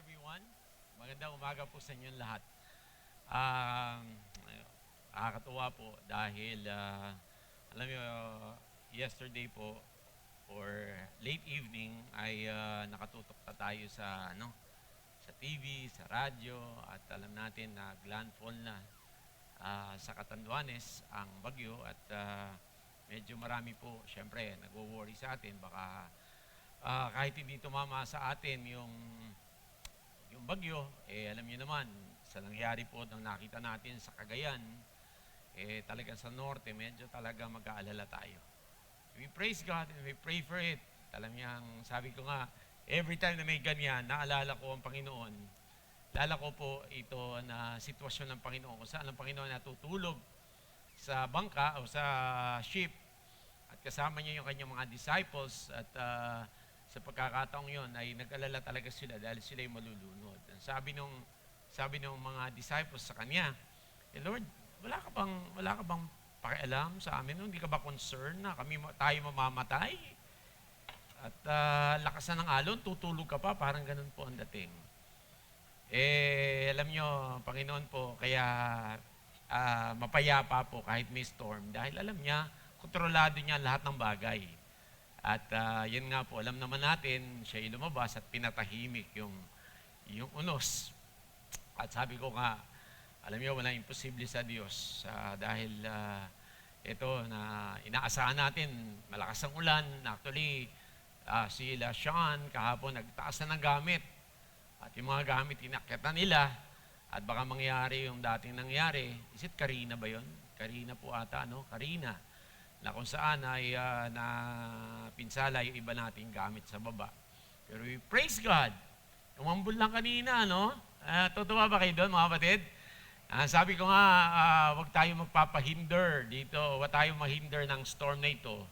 everyone. Magandang umaga po sa inyong lahat. Um, Nakakatuwa po dahil alam niyo, yesterday po or late evening ay nakatutok na tayo sa sa TV, sa radyo at alam natin na landfall na sa Catanduanes ang bagyo at medyo marami po syempre nagwo-worry sa atin baka kahit hindi tumama sa atin yung bagyo, alam niyo naman, sa nangyari po ng nakita natin sa Cagayan, talagang sa norte, medyo talaga mag-aalala tayo. We praise God and we pray for it. Alam niyang, sabi ko nga, every time na may ganyan, naalala ko ang Panginoon. Lala ko po ito na sitwasyon ng Panginoon, kung saan ang Panginoon natutulog sa bangka o sa ship at kasama niya yung kanyang mga disciples at sa pagkakataong yon ay nag-alala talaga sila dahil sila ay malulunod. Sabi ng mga disciples sa kanya, Lord, wala ka bang pakialam sa amin? Hindi ka ba concerned na tayo mamamatay? At lakasan ng alon, tutulog ka pa, parang ganun po ang dating. Alam nyo, Panginoon po, kaya mapayapa po kahit may storm dahil alam niya, kontrolado niya lahat ng bagay. At yun nga po, alam naman natin, siya ay lumabas at pinatahimik yung unos. At sabi ko nga, alam niyo, wala imposible sa Diyos dahil ito na inaasahan natin, malakas ang ulan. Actually, sila Sean kahapon nagtaas na ng gamit. At yung mga gamit, inakyatan nila. At baka mangyari yung dating nangyari. Is it Karina ba yun? Karina po ata, no? Karina. Na kung saan ay pinsala yung iba nating gamit sa baba. Pero we praise God. Umambul lang kanina, no? Totoo ba kayo doon, mga kapatid? Sabi ko nga, huwag tayo magpapahinder dito, huwag tayo mahinder ng storm na ito.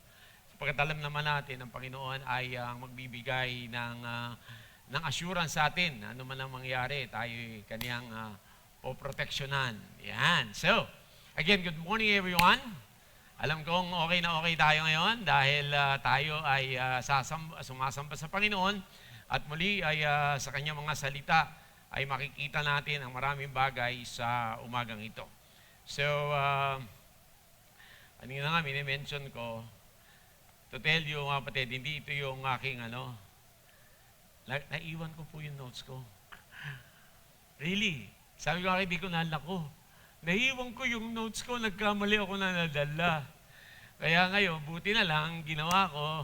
Sapagkat alam naman natin, ang Panginoon ay magbibigay ng assurance sa atin. Ano man ang mangyari, tayo kaniyang poproteksyonan. Yan. So, again, good morning everyone. Alam kong okay na okay tayo ngayon dahil tayo ay sumasamba sa Panginoon at muli ay sa kanyang mga salita ay makikita natin ang maraming bagay sa umagang ito. So, kanina nga minimension ko, to tell you mga kapatid, hindi ito yung aking naiwan ko po yung notes ko. Really? Sabi ko hindi ko nalala ko. Naiwan ko yung notes ko, nagkamali ako na nadala. Kaya ngayon, buti na lang, ginawa ko.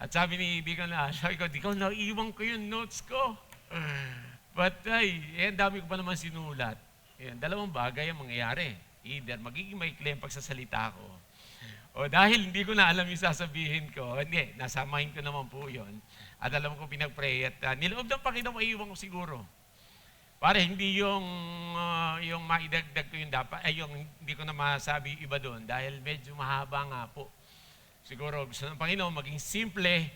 At sabi ni Ibigan sabi ko, di ko naiwan ko yung notes ko. But ang dami ko pa naman sinulat. Yan, dalawang bagay ang mangyayari. Either magiging maikli ang pagsasalita ko. O dahil hindi ko na alam yung sasabihin ko, hindi, nasamahin ko naman po yun. At alam ko pinag-pray at niloob ng Panginoon, maiiwan ko siguro. Para hindi yung maidagdag ko yung dapat, yung hindi ko na masabi yung iba doon dahil medyo mahaba nga po. Siguro gusto ng Panginoon maging simple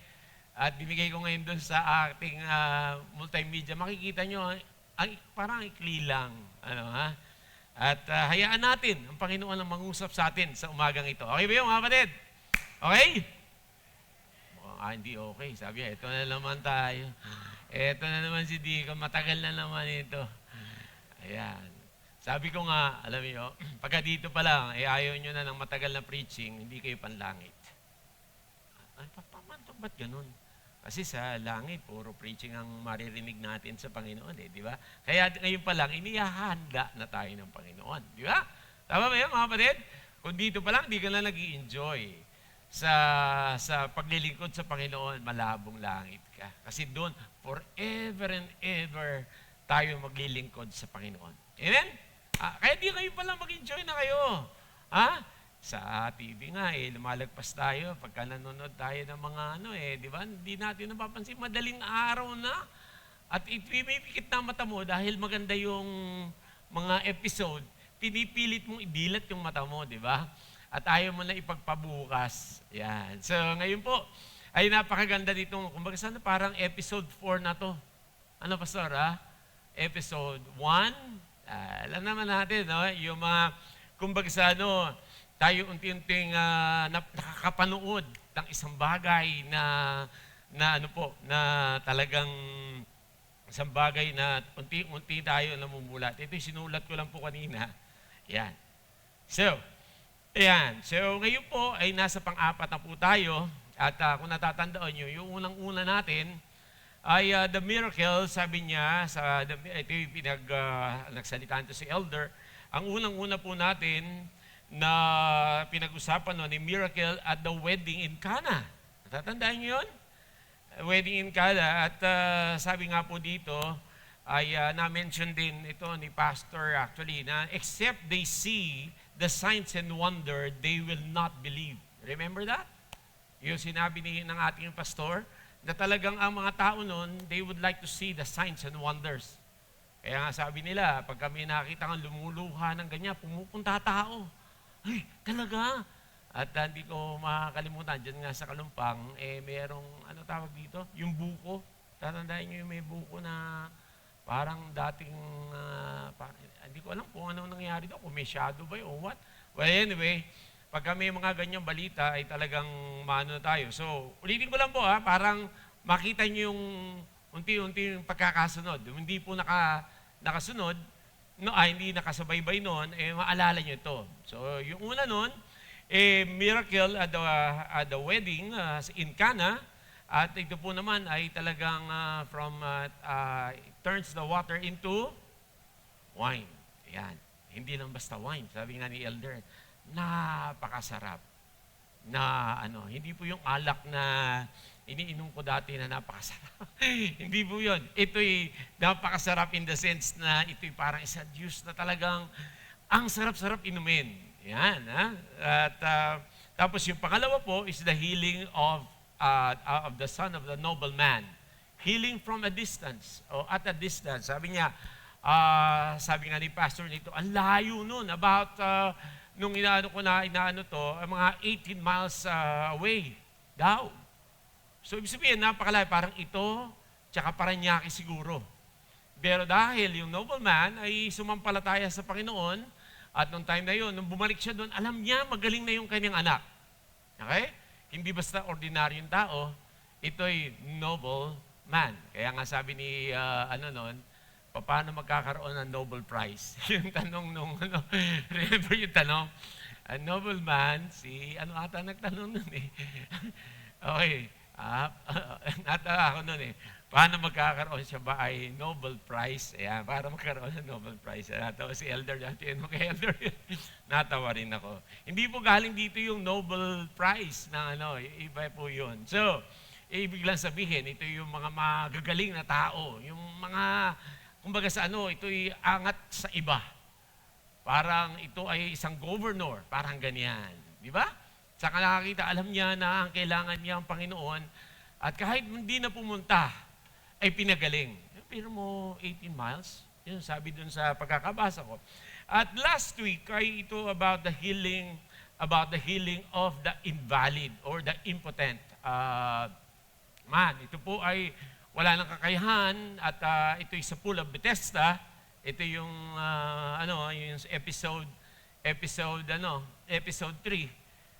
at binigay ko ngayon doon sa ating multimedia. Makikita nyo, parang ikli lang. At hayaan natin ang Panginoon ang mangusap sa atin sa umagang ito. Okay ba yun mga kapatid? Okay? Hindi okay. Sabi ito na naman tayo. Eto na naman si Dico, matagal na naman ito. Ayan. Sabi ko nga, alam niyo, pagka dito pa lang, ayaw nyo na ng matagal na preaching, hindi kayo panlangit. Pamantok ba't ganun? Kasi sa langit, puro preaching ang maririnig natin sa Panginoon, di ba? Kaya ngayon pa lang, inihahanda na tayo ng Panginoon, di ba? Tama ba yun, mga kapatid? Kung dito pa lang, di ka na nag-i-enjoy sa paglilingkod sa Panginoon, malabong langit ka. Kasi doon, forever and ever, tayo maglilingkod sa Panginoon. Amen? Kaya di kayo palang mag-enjoy na kayo. Sa TV nga, lumalagpas tayo pagka nanonood tayo ng mga di ba? Hindi natin napapansin, madaling araw na. At ipimipikit na mata mo dahil maganda yung mga episode, pinipilit mong idilat yung mata mo, di ba? At ayaw mo na ipagpabukas. Yan. So, ngayon po, ay napakaganda dito. Kumbaga sana parang episode 4 na to. Ano, Pastor, Episode 1. Alam naman natin, no? Yung mga, kumbaga sa tayo unti-unting nakakapanood ng isang bagay na talagang isang bagay na unti-unti tayo namumulat. Ito yung sinulat ko lang po kanina. Yan. So, ayan. So, ngayon po ay nasa pang-apat na po tayo. At kung natatandaan nyo, yung unang-una natin ay the miracle, sabi niya, ito yung nagsalitaan to si Elder. Ang unang-una po natin na pinag-usapan no, ni miracle at the wedding in Cana. Natatandaan nyo yun? Wedding in Cana. At sabi nga po dito, ay na-mention din ito ni Pastor actually, na except they see the signs and wonder, they will not believe. Remember that? Yung sinabi ng ating pastor, na talagang ang mga tao noon, they would like to see the signs and wonders. Kaya nga sabi nila, pag kami nakita kang lumuluha ng ganyan, pumupunta tao. Ay, talaga? At hindi ko makakalimutan, dyan nga sa Kalumpang, merong, ano tawag dito? Yung buko. Tatandaan nyo yung may buko na parang dating, hindi ko alam kung ano nangyari doon, kung may shadow ba o what. Well, anyway, pag may mga ganyang balita, ay talagang maano tayo. So, ulitin ko lang po parang makita nyo yung unti-unti yung pagkakasunod. Hindi po nakasunod, hindi nakasabay-bay noon, maalala nyo ito. So, yung una noon, miracle at the wedding in Cana. At ito po naman ay talagang it turns the water into wine. Ayan. Hindi lang basta wine. Sabi nga ni Elder, napakasarap. Hindi po yung alak na iniinom ko dati na napakasarap. Hindi po yun. Ito'y napakasarap in the sense na ito'y parang isa juice na talagang ang sarap-sarap inumin. Yan. At tapos yung pangalawa po is the healing of the son of the nobleman. Healing from a distance, o at a distance. Sabi niya, sabi nga ni pastor nito, ang layo nun, about, nung inaano to, mga 18 miles away daw. So, ibig sabihin, napakalayo, parang ito, tsaka Parañaque siguro. Pero dahil yung nobleman ay sumampalataya sa Panginoon, at nung time na yun, nung bumalik siya doon, alam niya, magaling na yung kanyang anak. Okay? Hindi basta ordinaryong tao, ito'y noble man. Kaya nga sabi ni, paano magkakaroon ng Nobel Prize? Yung tanong remember yung tanong? A nobleman, ata nagtanong nun eh. Okay. Natawa ako nun eh. Paano magkakaroon siya ba ay Nobel Prize? Ayan, para magkaroon ng Nobel Prize. Natawa si Elder dati. Elder, natawa rin ako. Hindi po galing dito yung Nobel Prize na iba po yun. So, ibig lang sabihin, ito yung mga magagaling na tao. Yung mga, kumbaga sa ito'y angat sa iba. Parang ito ay isang governor, parang ganyan. Di ba? Saka nakakita, alam niya na ang kailangan niya ang Panginoon at kahit hindi na pumunta, ay pinagaling. Pero mo 18 miles, yun sabi dun sa pagkakabasa ko. At last week ay ito about the healing of the invalid or the impotent man. Ito po ay wala nang kakayahan at ito ay sa pool of Bethesda. Ito yung yung episode 3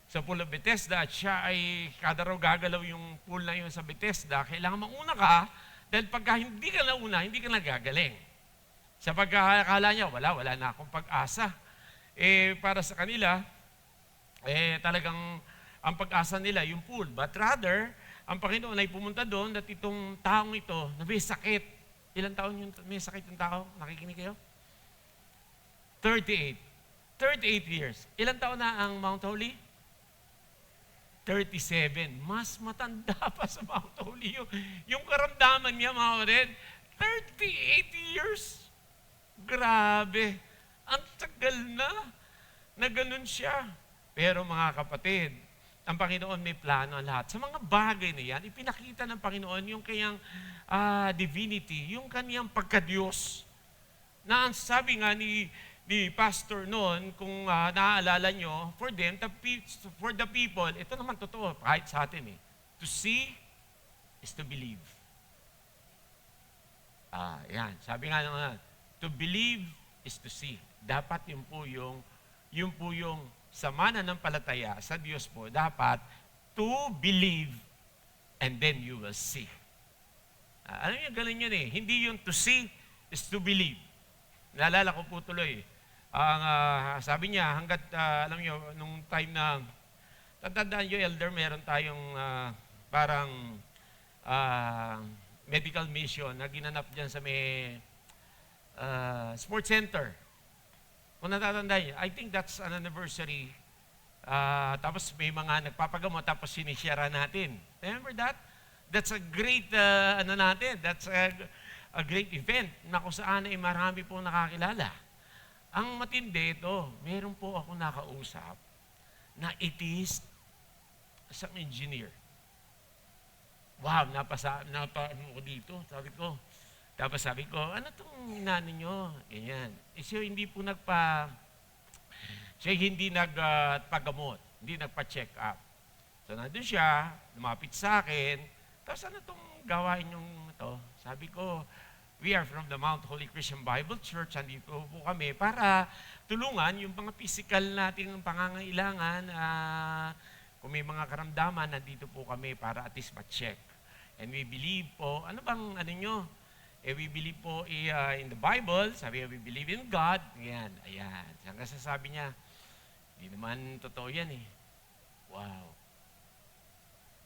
sa pool of Bethesda, at siya ay kada raw gagalaw yung pool na yun sa Bethesda, kailangan mauna ka, dahil pagka hindi ka nauna, hindi ka nagagaling. Sa pagkakala niya, wala na akong pag-asa. Para sa kanila, talagang ang pag-asa nila, yung pool. But rather, ang Panginoon ay pumunta doon at itong taong ito na may sakit. Ilang taon yung may sakit yung tao? Nakikinig kayo? 38 years. Ilang taon na ang Mount Holy? 37. Mas matanda pa sa Mount Holy. Yung karamdaman niya, mga kapatid, 38 years. Grabe. Ang tagal na ganun siya. Pero mga kapatid, ang Panginoon may plano ang lahat. Sa mga bagay na yan, ipinakita ng Panginoon yung kanyang divinity, yung kanyang pagka-Diyos. Na ang sabi nga ni pastor noon, kung naaalala nyo, for the people, ito naman totoo, kahit sa atin to see is to believe. Yan. Sabi nga naman, to believe is to see. Dapat yun po yung sa mananampalataya sa Diyos po, dapat to believe and then you will see. Alam niyo, ganun yun eh. Hindi yung to see is to believe. Naalala ko po tuloy. Ang sabi niya, hanggat, alam niyo, nung time na, tatandaan niyo, elder, meron tayong parang medical mission na ginanap dyan sa may sports center. Kung natatandaan niyo, I think that's an anniversary. Tapos may mga nagpapagamot, tapos sinishare natin. Remember that? That's a great, that's a great event na kung saan ay marami pong nakakilala. Ang matindi ito, meron po ako nakausap na atheist, isang engineer. Wow, napano ko dito. Tapos sabi ko, ano itong inano nyo? Ganyan. Siya hindi po hindi nagpagamot, hindi nagpa-check up. So nandun siya, lumapit sa akin, tapos ano itong gawain yung ito? Sabi ko, we are from the Mount Holy Christian Bible Church, andito po kami para tulungan yung mga physical nating pangangailangan. Kung may mga karamdaman, nandito po kami para at least ma-check. And we believe po, ano nyo? We believe po in the Bible, sabi we believe in God. Ayan. Hanggang sasabi niya, hindi naman totoo yan eh. Wow.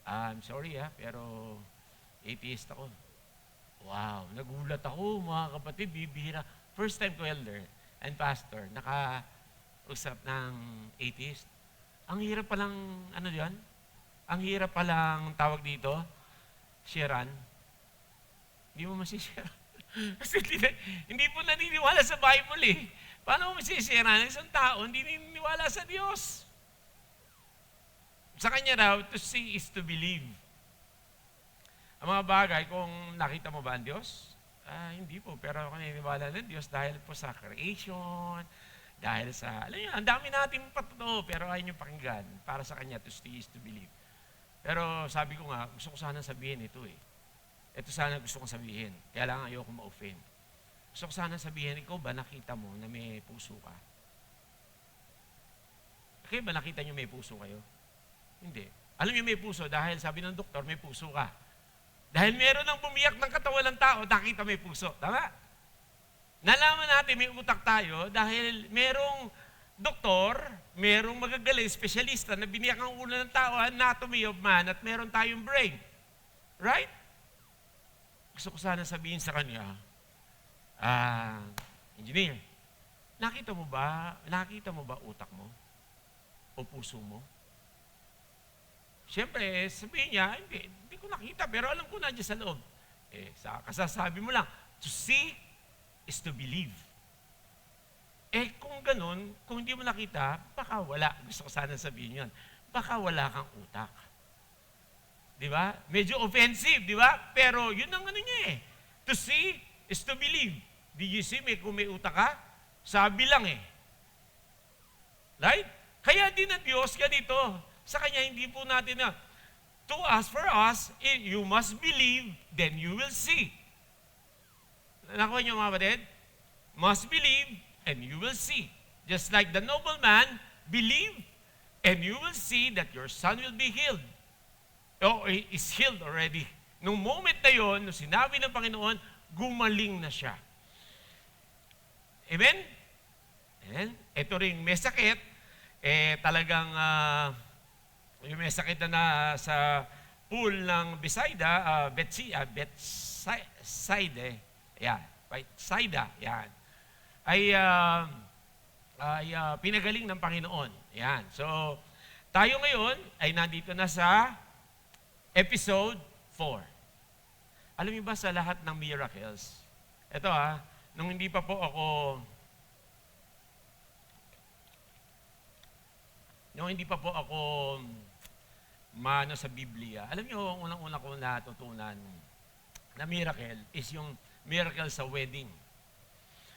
I'm sorry pero atheist ako. Wow, nagulat ako mga kapatid, bibihira. First time ko, elder and pastor, nakausap ng atheist. Ang hirap palang, Ang hirap palang tawag dito, sharean. Hindi mo masishare. Kasi hindi po naniniwala sa Bible eh. Paano mo masishare? Isang tao, hindi naniniwala sa Diyos. Sa kanya raw, to see is to believe. Ang mga bagay, kung nakita mo ba ang Diyos? Hindi po, pero ako naniniwala ng Diyos dahil po sa creation, dahil sa, alam niyo, ang dami natin patotoo, pero ayaw niyo pakinggan. Para sa kanya, to see is to believe. Pero sabi ko nga, gusto ko sana sabihin ito eh. Ito sana gusto kong sabihin. Kaya lang ayoko ma-offend. Gusto ko sana sabihin, ikaw ba nakita mo na may puso ka? Kayo ba nakita niyo may puso kayo? Hindi. Alam niyo may puso dahil sabi ng doktor, may puso ka. Dahil meron ng bumiyak ng katawan ng tao, nakita may puso. Tama? Nalaman natin may utak tayo dahil merong doktor, merong magagaling, espesyalista na biniyak ang ulo ng tao, anatomy of man, at meron tayong brain. Right? Gusto ko sana sabihin sa kanya, engineer, nakita mo ba utak mo? O puso mo? Siyempre, sabihin niya, hindi ko nakita, pero alam ko nandiyan sa loob. Kasasabi mo lang, to see is to believe. Kung ganun, kung hindi mo nakita, baka wala. Gusto ko sana sabihin yan. Baka wala kang utak. Di ba? Medyo offensive, di ba? Pero yun ang niya eh. To see is to believe. Did you see kung may utak ka? Sabi lang eh. Right? Kaya din na Diyos ganito. Sa Kanya, hindi po natin na, for us, you must believe, then you will see. Nakuha niyo mga kapatid? Must believe, and you will see. Just like the nobleman, believe, and you will see that your son will be healed. Is healed already. Nung moment na yon, nung sinabi ng Panginoon, gumaling na siya. Amen? Amen? Ito rin may sakit, talagang yung may sakit na sa pool ng Bethsaida, yan, ay pinagaling ng Panginoon. Yan. So, tayo ngayon ay nandito na sa episode 4. Alam niyo ba sa lahat ng miracles, ito nung hindi pa po ako sa Biblia, alam niyo, unang-una ko natutunan na miracle is yung miracle sa wedding.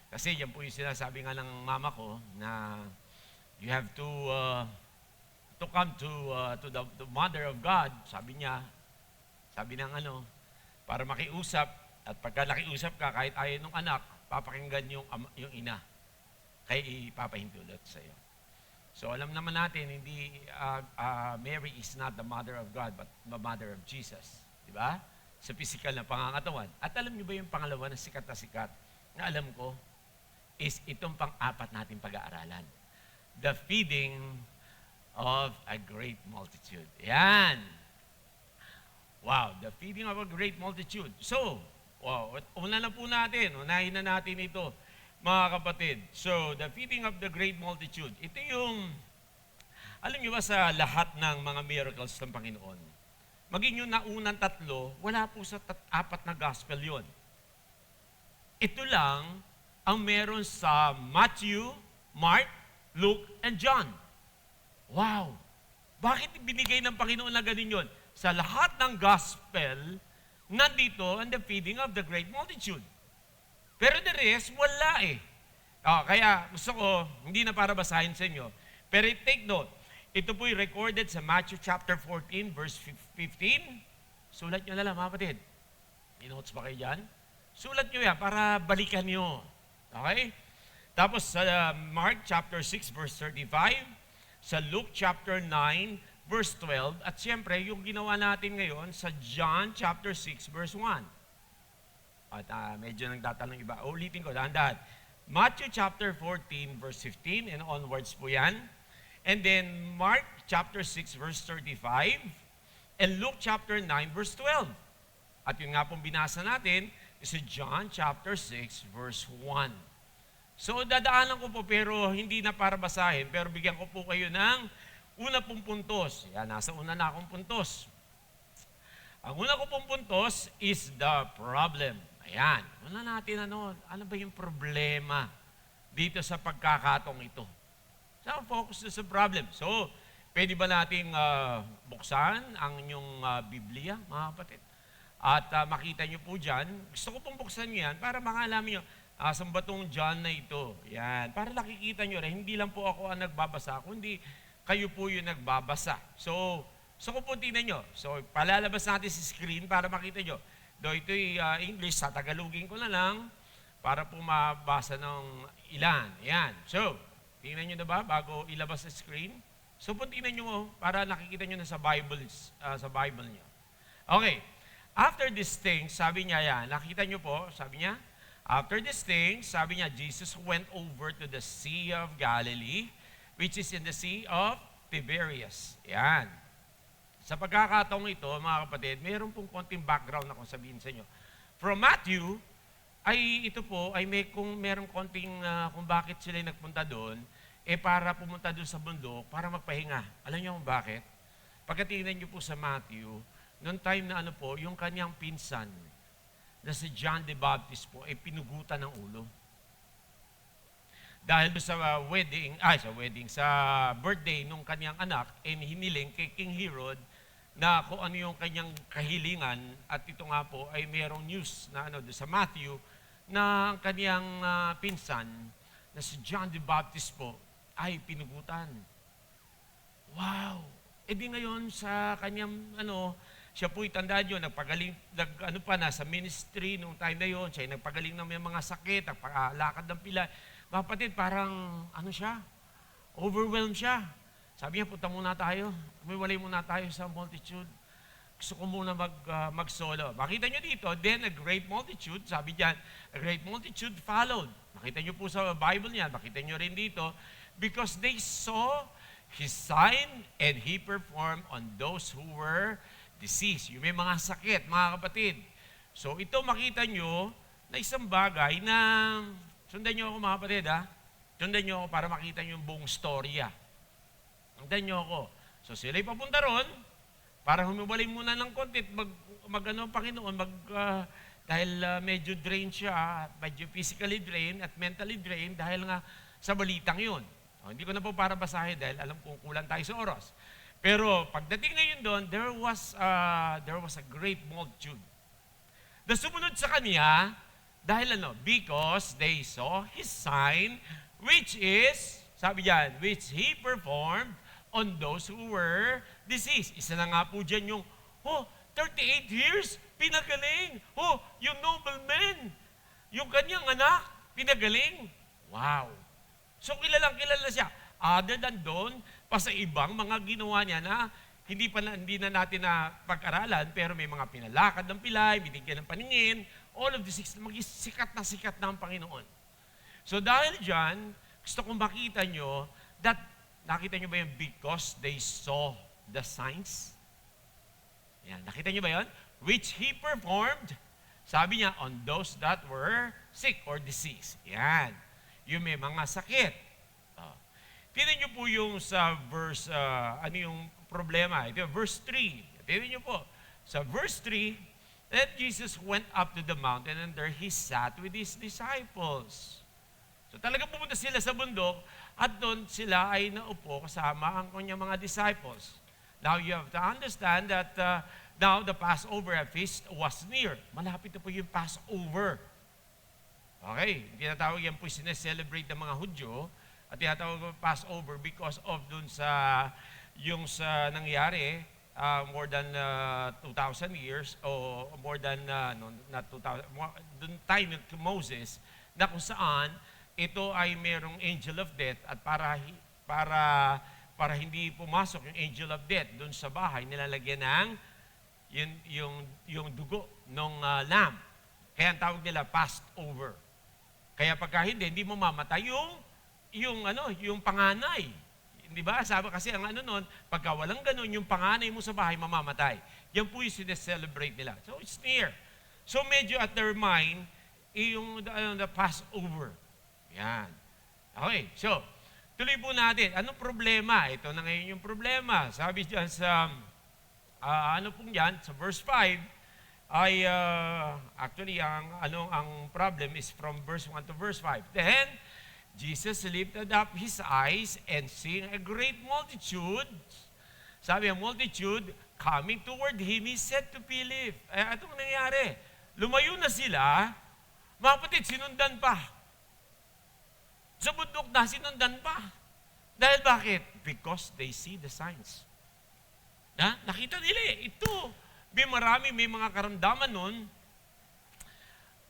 Kasi yan po yung sinasabi nga ng mama ko na you have to come to the Mother of God, sabi ng para makiusap, at pagka nakiusap ka, kahit ayaw ng anak, papakinggan yung ina. Kaya ipapahintulot sa iyo. So alam naman natin, hindi Mary is not the mother of God, but the mother of Jesus. Di ba? sa physical na pangangatawan. At alam niyo ba yung pangalawa na sikat na alam ko, is itong pang-apat nating pag-aaralan. The feeding of a great multitude. Yan. Wow, the feeding of a great multitude. So, wow, unahin na natin ito, mga kapatid. So, the feeding of the great multitude. Ito yung, alam niyo ba sa lahat ng mga miracles ng Panginoon, maging yung naunang tatlo, wala po sa apat na gospel yon. Ito lang ang meron sa Matthew, Mark, Luke, and John. Wow! Bakit binigay ng Panginoon na ganun yun? Sa lahat ng gospel, nandito ang the feeding of the great multitude. Pero the rest, wala eh. Kaya gusto ko, hindi na para basahin sa inyo, pero take note, ito po'y recorded sa Matthew chapter 14, verse 15. Sulat nyo na lang, mga kapatid. May notes ba kayo dyan? Sulat nyo yan para balikan nyo. Okay? Tapos sa Mark chapter 6, verse 35, sa Luke chapter 9, verse 12, at siyempre, yung ginawa natin ngayon sa John chapter 6, verse 1. At medyo nagtatanong iba. Ulitin ko, dahan-dahan. Matthew chapter 14, verse 15, and onwards po yan. And then Mark chapter 6, verse 35, and Luke chapter 9, verse 12. At yun nga pong binasa natin, is John chapter 6, verse 1. So, dadaanan ko po, pero hindi na para basahin, pero bigyan ko po kayo ng una pong puntos. Yan, nasa una na akong puntos. Ang una ko pong puntos is the problem. Ayan, una natin ano ba yung problema dito sa pagkakatong ito? So, focus na sa problem. So, pwede ba nating buksan ang inyong Biblia, mga kapatid? At makita nyo po dyan, gusto ko pong buksan nyo yan para makalaman nyo, saan ba tong John na ito? Yan. Para nakikita nyo rin, hindi lang po ako ang nagbabasa, kundi kayo po yung nagbabasa. So kung po tingnan nyo. So, palalabas natin sa screen para makita nyo. Though ito'y English, sa Tagalogin ko na lang para po mabasa ng ilan. Yan. So, tingnan nyo na ba bago ilabas sa screen? So, po tingnan nyo para nakikita nyo na sa Bible nyo. Okay. After this thing, sabi niya yan, nakita nyo po, sabi niya, after this thing, sabi niya, Jesus went over to the Sea of Galilee, which is in the Sea of Tiberias. Yan. Sa pagkakataong ito, mga kapatid, mayroon pong konting background na kung sabihin sa inyo. From Matthew, ito po, merong konting kung bakit sila nagpunta doon, para pumunta doon sa bundok, para magpahinga. Alam niyo kung bakit? Pagkatingnan niyo po sa Matthew, noong time na yung kanyang pinsan, na si John the Baptist po, pinugutan ng ulo. Dahil sa sa birthday nung kanyang anak, hiniling kay King Herod na kung ano yung kanyang kahilingan, at ito nga po ay mayroong news na sa Matthew, na ang kanyang pinsan, na si John the Baptist po, ay pinugutan. Wow! Di ngayon sa kanyang siya po'y tandaan nyo, nasa ministry nung time na yon, siya nagpagaling ng may mga sakit, nagpalakad ng pila. Mga kapatid, parang, siya, overwhelmed siya. Sabi niya, punta muna tayo, umiwalay muna tayo sa multitude. Gusto ko muna mag-solo. Makita nyo dito, then a great multitude, sabi diyan, a great multitude followed. Makita nyo po sa Bible niya, makita nyo rin dito, because they saw his sign and he performed on those who were disease. Yung may mga sakit, mga kapatid. So, ito makita nyo na isang bagay na, sundan nyo ako mga kapatid, sundan nyo ako para makita nyo yung buong storya. Sundan nyo ako. So, sila'y papunta ron, para humiwalay muna ng konti, Panginoon, dahil medyo drained siya, medyo physically drained at mentally drained dahil nga sa balitang yun. Hindi ko na po para basahin dahil alam kong kulang tayo sa oras. Pero pagdating ngayon doon, there was a great multitude. Na sumunod sa kanya, dahil because they saw his sign, which is, sabi diyan, which he performed on those who were diseased. Isa na nga po dyan yung, 38 years, pinagaling. Yung nobleman, yung kanyang anak, pinagaling. Wow. So kilala siya. Other than doon, pa sa ibang mga ginawa niya na hindi na natin na pag-aralan, pero may mga pinalakad ng pilay, binigyan ng paningin, all of this, maging sikat na ang Panginoon. So dahil dyan, gusto kong makita nyo that, nakita nyo ba yung because they saw the signs? Yan, nakita nyo ba yun? Which He performed, sabi niya, on those that were sick or diseased. Yan, yung may mga sakit. Tignan nyo po yung sa verse, ano yung problema? Ito yung verse 3. Tignan nyo po. Sa verse 3, that Jesus went up to the mountain and there He sat with His disciples. So talaga pumunta sila sa bundok at doon sila ay naupo kasama ang kanyang mga disciples. Now you have to understand that now the Passover feast was near. Malapit na po yung Passover. Okay, tinatawag yan po sineselebrate ng mga Hudyo at tinatawag po Passover because of dun sa yung sa nangyari more than 2,000 years o more than not 2,000 dun time of Moses na kung saan ito ay merong angel of death at para hindi pumasok yung angel of death dun sa bahay nilalagyan ng yung dugo ng lamb. Kaya ang tawag nila Passover. Kaya pagka hindi mo mamatay yung panganay. Di ba? Sabi kasi ang noon, pagka walang ganun, yung panganay mo sa bahay mamamatay. Yan po yung sineselebrate nila. So it's near. So medyo at their mind, yung the Passover. Yan. Okay, so tuloy po natin. Anong problema? Ito na ngayon yung problema. Sabi dyan sa ano pong yan, sa verse 5, ay actually ang problem is from verse 1 to verse 5. Then Jesus lifted up His eyes and seeing a great multitude. Sabi ang multitude coming toward Him, He said to Philip, anong nangyari? Lumayo na sila, mga kapatid, sinundan pa. Sa bundok na, sinundan pa. Dahil bakit? Because they see the signs. Nakita nila ito. May mga karamdaman nun.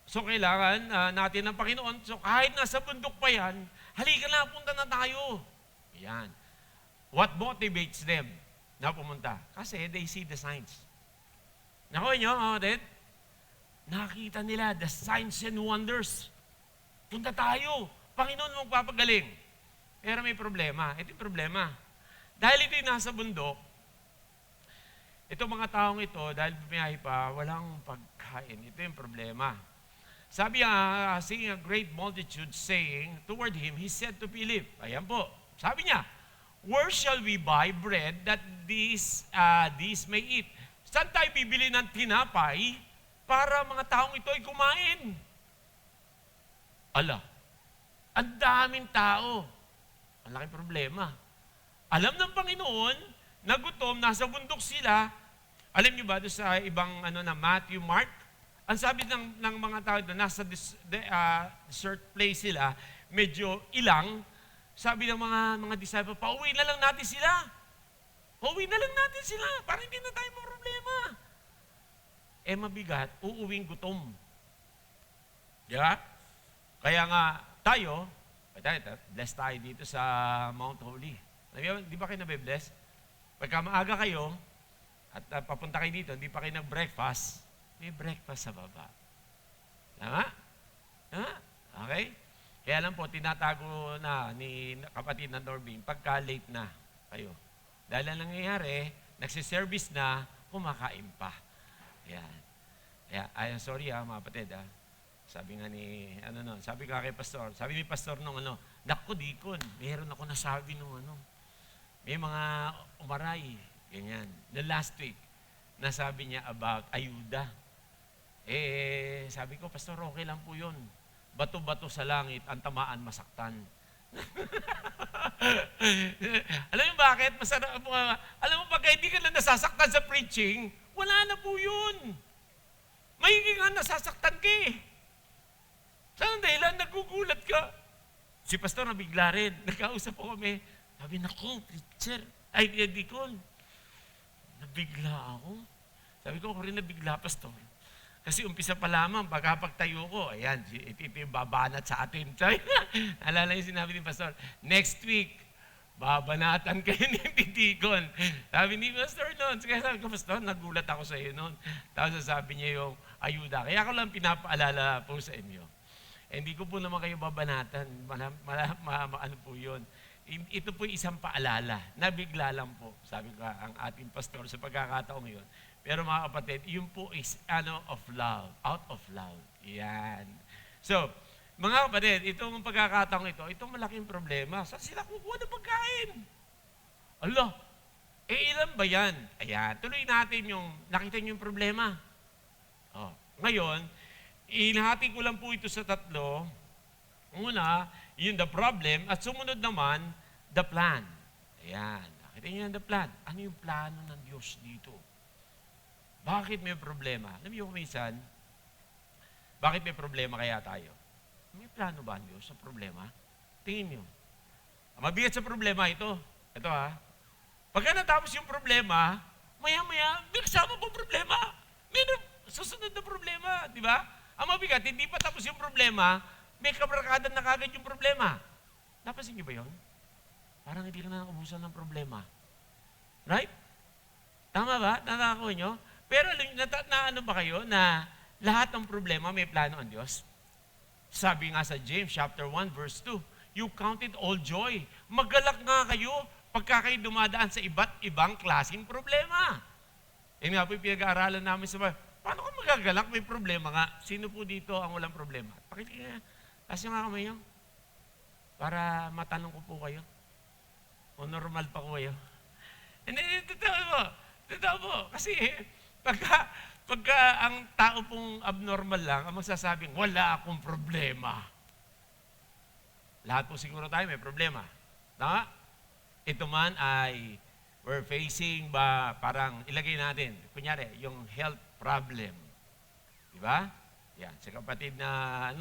So, kailangan natin ng Panginoon. So, kahit nasa bundok pa yan, halika na, punta na tayo. Yan. What motivates them na pumunta? Kasi they see the signs. Nakuha nyo, nakita nila the signs and wonders. Punta tayo. Panginoon magpapagaling. Pero may problema. Ito yung problema. Dahil ito yung nasa bundok, itong mga taong ito, dahil bumiyahe pa, walang pagkain. Ito yung problema. Sabi seeing a great multitude saying toward Him, He said to Philip, ayan po, sabi niya, where shall we buy bread that these may eat? Saan tayo bibili ng tinapay para mga taong ito ay kumain? Ang daming tao. Ang laking problema. Alam ng Panginoon, na gutom, nasa bundok sila. Alam niyo ba doon sa ibang na Matthew, Mark? Ang sabi ng mga tao doon, nasa desert place sila, medyo ilang. Sabi ng mga disciple, pauwi na lang natin sila. Pauwi na lang natin sila para hindi na tayo problema. Mabigat, uuwing gutom. Yeah? Kaya nga tayo, bless tayo dito sa Mount Holy. Di ba kayo nabe-bless? Pagka maaga kayo, at papunta kayo dito, hindi pa kayo nag-breakfast, may breakfast sa baba. Tama? Okay? Kaya lang po, tinatago na ni kapatid na Norbin, pagka late na kayo. Dahil ang nangyayari, nagsiservice na, kumakain pa. Yan. Kaya, sorry mga kapatid Sabi nga ni, sabi ka kay pastor, sabi ni pastor naku Dikon, meron ako nasabi may mga umaray, ganyan. The last week, nasabi niya about ayuda. Sabi ko, pastor, okay lang po yun. Bato-bato sa langit, ang tamaan masaktan. Alam mo bakit? Alam mo pagka hindi ka na nasasaktan sa preaching, wala na po yun. Mahiging nga nasasaktan ka Saan dahilan? Nagugulat ka. Si pastor nabigla rin. Nagkausap po kami. Sabi, naku, preacher. Dikon. Nabigla ako. Sabi ko, ako rin nabigla, pastor. Kasi umpisa pa lamang, pagkapagtayo ko, ayan, ito yung babanat sa atin. Alala yung sinabi ni pastor, next week, babanatan kayo ni Pitikon. Sabi ni Pastor noon. Kaya sabi ko, Pastor, nagulat ako sa iyo noon. Tapos sabi niya yung ayuda. Kaya ako lang pinapaalala po sa inyo. Hindi ko po naman kayo babanatan. Ano po yun. Ito po isang paalala. Nabigla lang po. Sabi ko, ang ating pastor sa pagkakataong yun. Pero mga kapatid, yun po is of love. Out of love. Yan. So, mga kapatid, itong pagkakataong itong malaking problema. Saan sila kukuha ng pagkain? Allah, ilan ba yan? Ayan, tuloy natin yung, nakita niyo yung problema. Ngayon, inahati ko lang po ito sa tatlo. Una, yung the problem, at sumunod naman, the plan. Ayan, nakita niyo yung the plan. Ano yung plano ng Diyos dito? Bakit may problema? Alam niyo kung minsan, bakit may problema kaya tayo? May plano ba ang Diyos sa problema? Tingin niyo. Mabigat sa problema ito. Ito Pagka natapos yung problema, maya-maya, may kasama pong problema. May susunod na problema, di ba? Ang mabigat, hindi pa tapos yung problema, may kabarkada na kagad yung problema. Napansin niyo ba yun? Parang hindi ka na nakubusan ng problema. Right? Tama ba? Natakaw niyo? Pero ano ba kayo na lahat ng problema may plano ang Diyos? Sabi nga sa James chapter 1 verse 2, you count it all joy. Magalak nga kayo pagka kayo dumadaan sa iba't ibang klaseng problema. Yan nga po yung pinag-aaralan namin sa bahay. Paano ka magagalak? May problema nga. Sino po dito ang walang problema? Pakita nga. Kasi nga kamay nyo. Para matanong ko po kayo. O normal pa ko kayo. Hindi, totoo po. Kasi pagka ang tao pong abnormal lang, ang magsasabing, wala akong problema. Lahat po siguro tayo may problema. Tama? Ito man ay we're facing parang ilagay natin, kunyari, yung health problem. Diba? Yan. Si kapatid na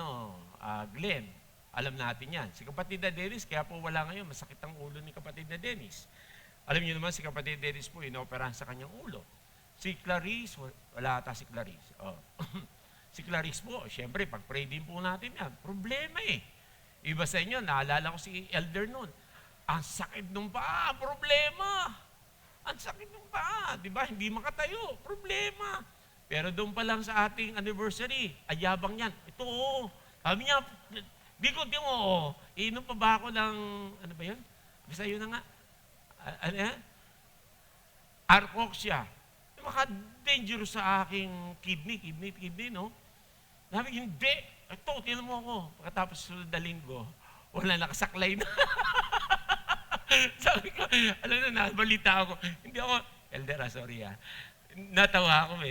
Glenn, alam natin yan. Si kapatid na Dennis, kaya po wala ngayon, masakit ang ulo ni kapatid na Dennis. Alam niyo naman, si kapatid Dennis po, inoperahan sa kanyang ulo. Si Clarice, wala ata si Clarice. Si Clarice po, syempre, pag-pray din po natin yan. Problema Iba sa inyo, naalala ko si Elder noon. Ang sakit nung paa, problema. Ang sakit nung paa, di ba? Hindi makatayo, problema. Pero doon pa lang sa ating anniversary, ayabang yan. Ito, sabi niya, bigod yung inom pa ba ako ng, ano ba yun? Basta yun na nga. Arcoxia. Maka-dangerous sa aking kidney, no? Sabi, hindi. Ito, tinan mo ako. Pagkatapos sunod na linggo, wala nakasaklay na. Sabi ko, alam na, nabalita ako. Hindi ako, Elder, sorry natawa ako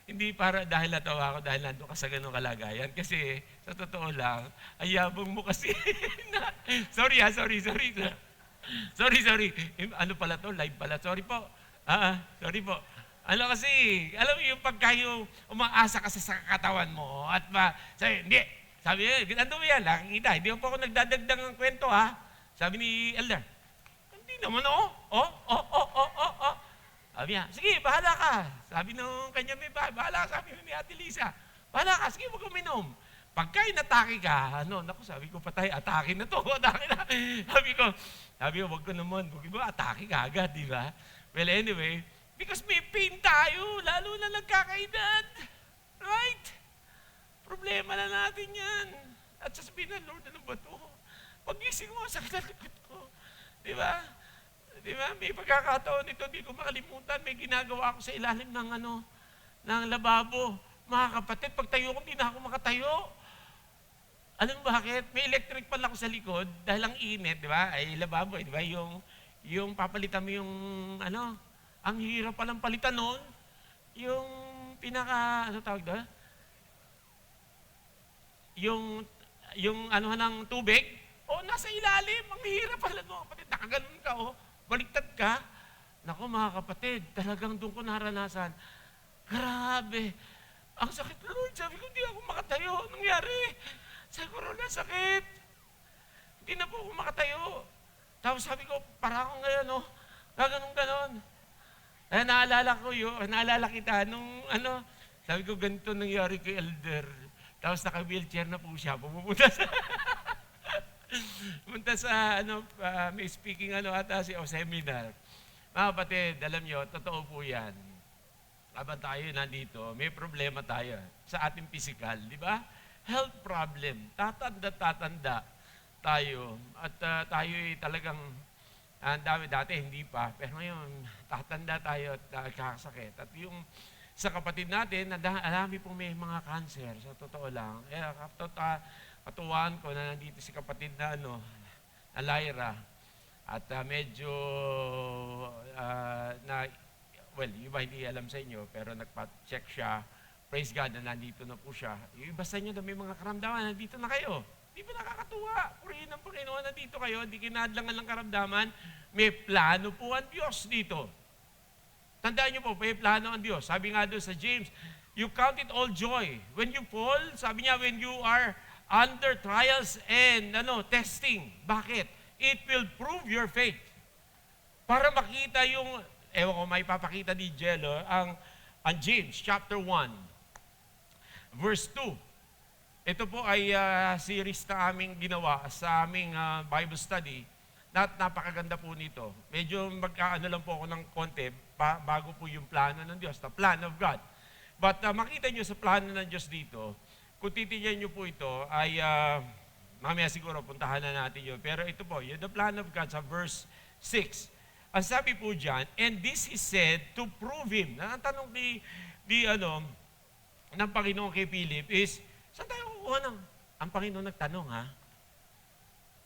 Hindi dahil natawa ako dahil nandun ka sa ganung kalagayan. Kasi, sa totoo lang, ayabang mo kasi. Sorry. Sorry. Ano pala to? Live pala. Sorry po. Sorry po. Ano kasi, alam mo yung pagka yung umaasa ka sa katawan mo at sabi, hindi. Sabi ano mo yan? Nakikita. Hindi po ako nagdadagdag ng kwento Sabi ni Elder, hindi naman Sabi niya, sige, bahala ka. Sabi nung kanya may bahala ka. Sabi ni Ate Lisa, bahala ka, sige, huwag uminom. Pagka inatake ka, sabi ko, patay, atake na to. Atake na. Sabi ko, huwag ko naman. Huwag mo, atake ka agad, di ba? Well, anyway, because may pain tayo, lalo na nagkakaedad. Right? Problema na natin yan. At sasabihin ng Lord, ano ba ito? Pag-gising mo, sakit na likod ko. Di ba? May pagkakataon ito, di ko makalimutan. May ginagawa ako sa ilalim ng lababo. Mga kapatid, pag tayo ko, hindi na ako makatayo. Alam mo bakit? May electric pan ako sa likod dahil ang init, di ba? Ay, lababo, di ba? Yung papalitan mo yung, ang hirap palang palitan noon. Yung tawag doon? Yung ng tubig, nasa ilalim, ang hirap pala mo. Kapatid, nakaganon ka, baliktad ka. Naku, mga kapatid, talagang doon ko naranasan. Grabe. Ang sakit na Lord. Sabi ko, hindi ako makatayo. Anong nangyari? Sabi ko, Lord, sakit. Hindi na po ako makatayo. Tapos sabi ko, para akong ngayon, ganon. Naalala kita, sabi ko, ganito nangyari kay Elder. Tapos naka-wheelchair na po siya, pumupunta sa... Punta sa may speaking ata si o seminar. Mga kapatid, alam nyo, totoo po yan. Habang tayo nandito, may problema tayo sa ating physical, di ba? Health problem. Tatanda tayo. At tayo talagang, ang dami dati, hindi pa. Pero ngayon, tatanda tayo at kakasakit. At yung sa kapatid natin, alami pong may mga cancer, sa totoo lang. Katuwaan ko na nandito si kapatid na na Lyra. At medyo, well, yung iba hindi alam sa inyo, pero nagpa-check siya. Praise God na nandito na po siya. Yung iba sa inyo na may mga karamdaman, nandito na kayo. Di ba nakakatuwa? Purihin ng Panginoon, nandito kayo, hindi kinadlangan ng karamdaman. May plano po ang Diyos dito. Tandaan niyo po, may plano ang Diyos. Sabi nga doon sa James, you count it all joy. When you fall, sabi niya, when you are under trials and testing. Bakit? It will prove your faith. Para makita yung, ewan ko, may papakita ni Jello, ang James chapter 1, verse 2. Ito po ay series na aming ginawa sa aming Bible study. Napakaganda po nito. Medyo lang po ako ng konti bago po yung plano ng Diyos, the plan of God. But makita nyo sa plano ng Diyos dito, kung titignan nyo po ito, ay mamaya siguro puntahan na natin yun. Pero ito po, the plan of God sa verse 6. Ang sabi po dyan, and this is said to prove Him. Ang tanong ng Panginoon kay Philip is, saan tayo kukuha ng? Ang Panginoon nagtanong, ha?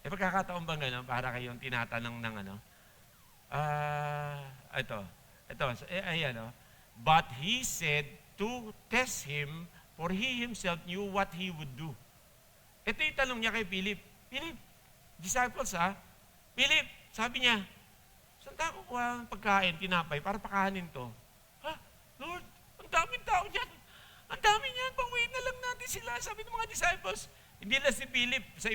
Pagkakataon bang gano'n, para kayong tinatanong ng but he said to test him, for he himself knew what he would do. Ito yung tanong niya kay Philip. Philip, disciples Philip, sabi niya, saan tayo kukuha ng pagkain, tinapay, para pakahanin to? Ha? Lord, ang daming tao dyan. Ang dami niyan, pauwiin na lang natin sila, sabi ng mga disciples. Hindi lang si Philip, sa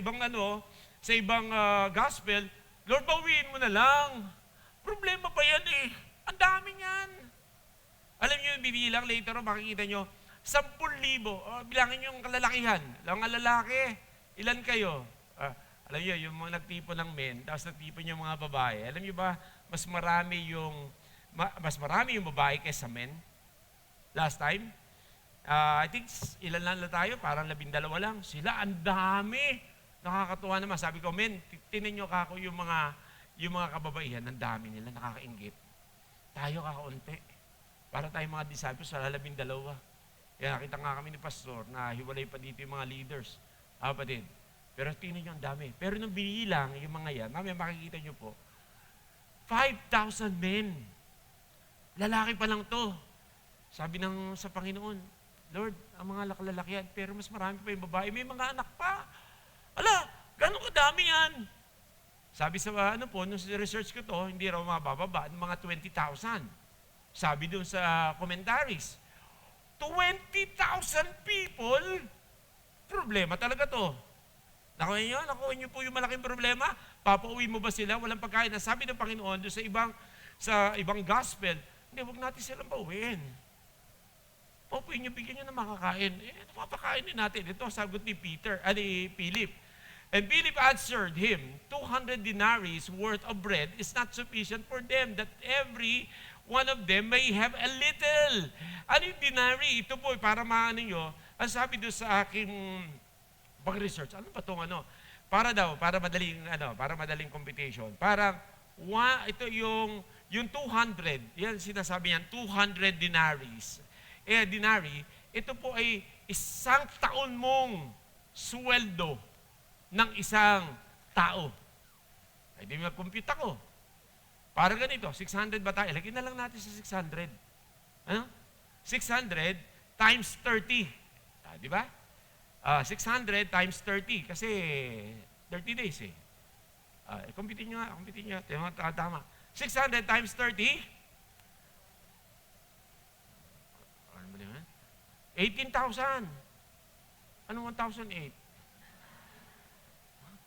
ibang gospel, Lord, pauwiin mo na lang. Problema pa yan eh. Ang dami niyan. Alam niyo yung bibilang later on, makikita niyo, 10,000. Bilangin niyo yung kalalakihan. Mga lalaki, ilan kayo? Alam niyo, yung mga nagtipo ng men, tapos nagtipo niyo mga babae. Alam niyo ba, mas marami yung babae kaysa men? Last time? I think ilan lang tayo, parang 12 lang. Sila, ang dami. Nakakatuwa naman. Sabi ko, men, tinan nyo kako yung mga kababaihan, ang dami nila, nakakaingit. Tayo kakaunti. Para tayong mga disciples, sa 12. Kaya nakita nga kami ni Pastor na hiwalay pa dito yung mga leaders. Kapatid. Pero tinan nyo, ang dami. Pero nung binilang yung mga yan, mamaya makikita nyo po, 5,000 men. Lalaki pa lang to. Sabi sa Panginoon, Lord, ang mga lalaki pero mas marami pa yung babae. May mga anak pa. Ala, gano'ng kadami yan? Sabi sa nung research ko to, hindi raw mabababa, mga 20,000. Sabi doon sa commentaries, 20,000 people, problema talaga to. Nakuha niyo po yung malaking problema, papauwi mo ba sila? Walang pagkain. Sabi ng Panginoon doon sa ibang gospel, hindi, huwag natin silang pauwiin. Pauwiin niyo, bigyan niyo na makakain. Napapakain din natin. Ito, sagot ni Philip. And Philip answered him, 200 denaries worth of bread is not sufficient for them, that every one of them may have a little. Ano yung denary? Ito po, para maano nyo, ang sabi doon sa aking pag-research, ano ba itong para madaling computation. Ito yung 200, yan sinasabi niyan, 200 denaries. Denary, ito po ay isang taon mong sweldo ng isang tao. Ay, di mag-compute ako. Para ganito, 600 ba tayo? Lagyan na lang natin sa 600. Ano? 600 times 30. Di ba? 600 times 30. Kasi 30 days eh. Compute nyo nga. Tama. 600 times 30. Ano ba naman? 18,000. Ano 1,008?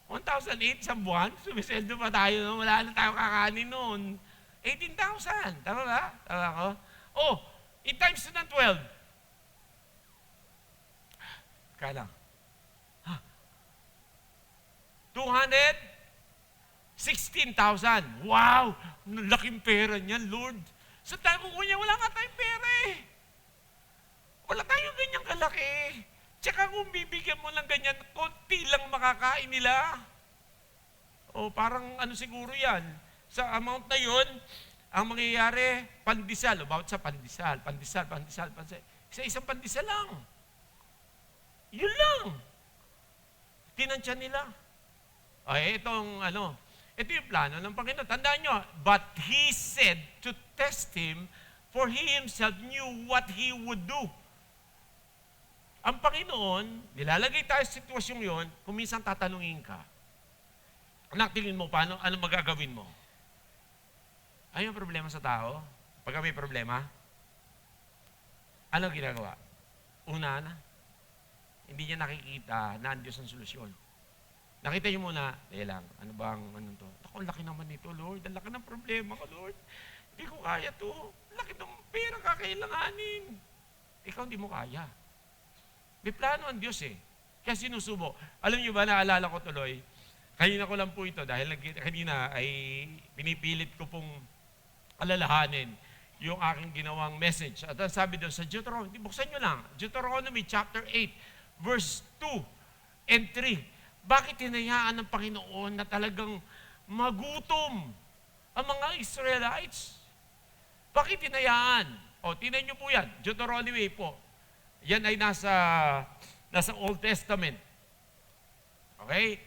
1,008 sa buwan? Sumiseldo pa tayo noon. Wala na tayo kakanin noon. 18,000. Tama ba? Tama ko? I-times na ng 12. Kaya lang. 200 116,000. Wow! Laking pera niyan, Lord. Sa tayo kukuha niya, wala nga tayong pera eh. Wala tayong ganyang kalaki. Tsaka kung bibigyan mo lang ganyan, konti lang makakain nila. O parang ano siguro yan. Sa amount na yun, ang mangyayari, pandesal. About sa pandesal. Isa-isang pandesal lang. Yun lang. Tinansya nila. Ay, ito yung plano ng Panginoon. Tandaan nyo, but He said to test him, for He Himself knew what He would do. Ang Panginoon, nilalagay tayo sa sitwasyong yon, kung minsan tatanungin ka, anak, tingin mo, ano magagawin mo? Ano yung problema sa tao? Pagka may problema, ano ginagawa? Una na, hindi niya nakikita na ang Diyos ang solusyon. Nakita niyo muna, lang, ano to? Ako, laki naman nito, Lord. Ang laki ng problema ko, Lord. Hindi ko kaya to. Laki ng pera kakailanganin. Ikaw hindi mo kaya. May plano ang Diyos eh. Kaya sinusubo. Alam niyo ba, naalala ko tuloy, kanina ko lang po ito, dahil kanina ay pinipilit ko pong alalahanin yung aking ginawang message. At sabi doon sa Deuteronomy, buksan nyo lang, Deuteronomy chapter 8, verse 2 and 3. Bakit hinayaan ng Panginoon na talagang magutom ang mga Israelites? Bakit hinayaan? Tingnan nyo po yan, Deuteronomy po. Yan ay nasa Old Testament. Okay?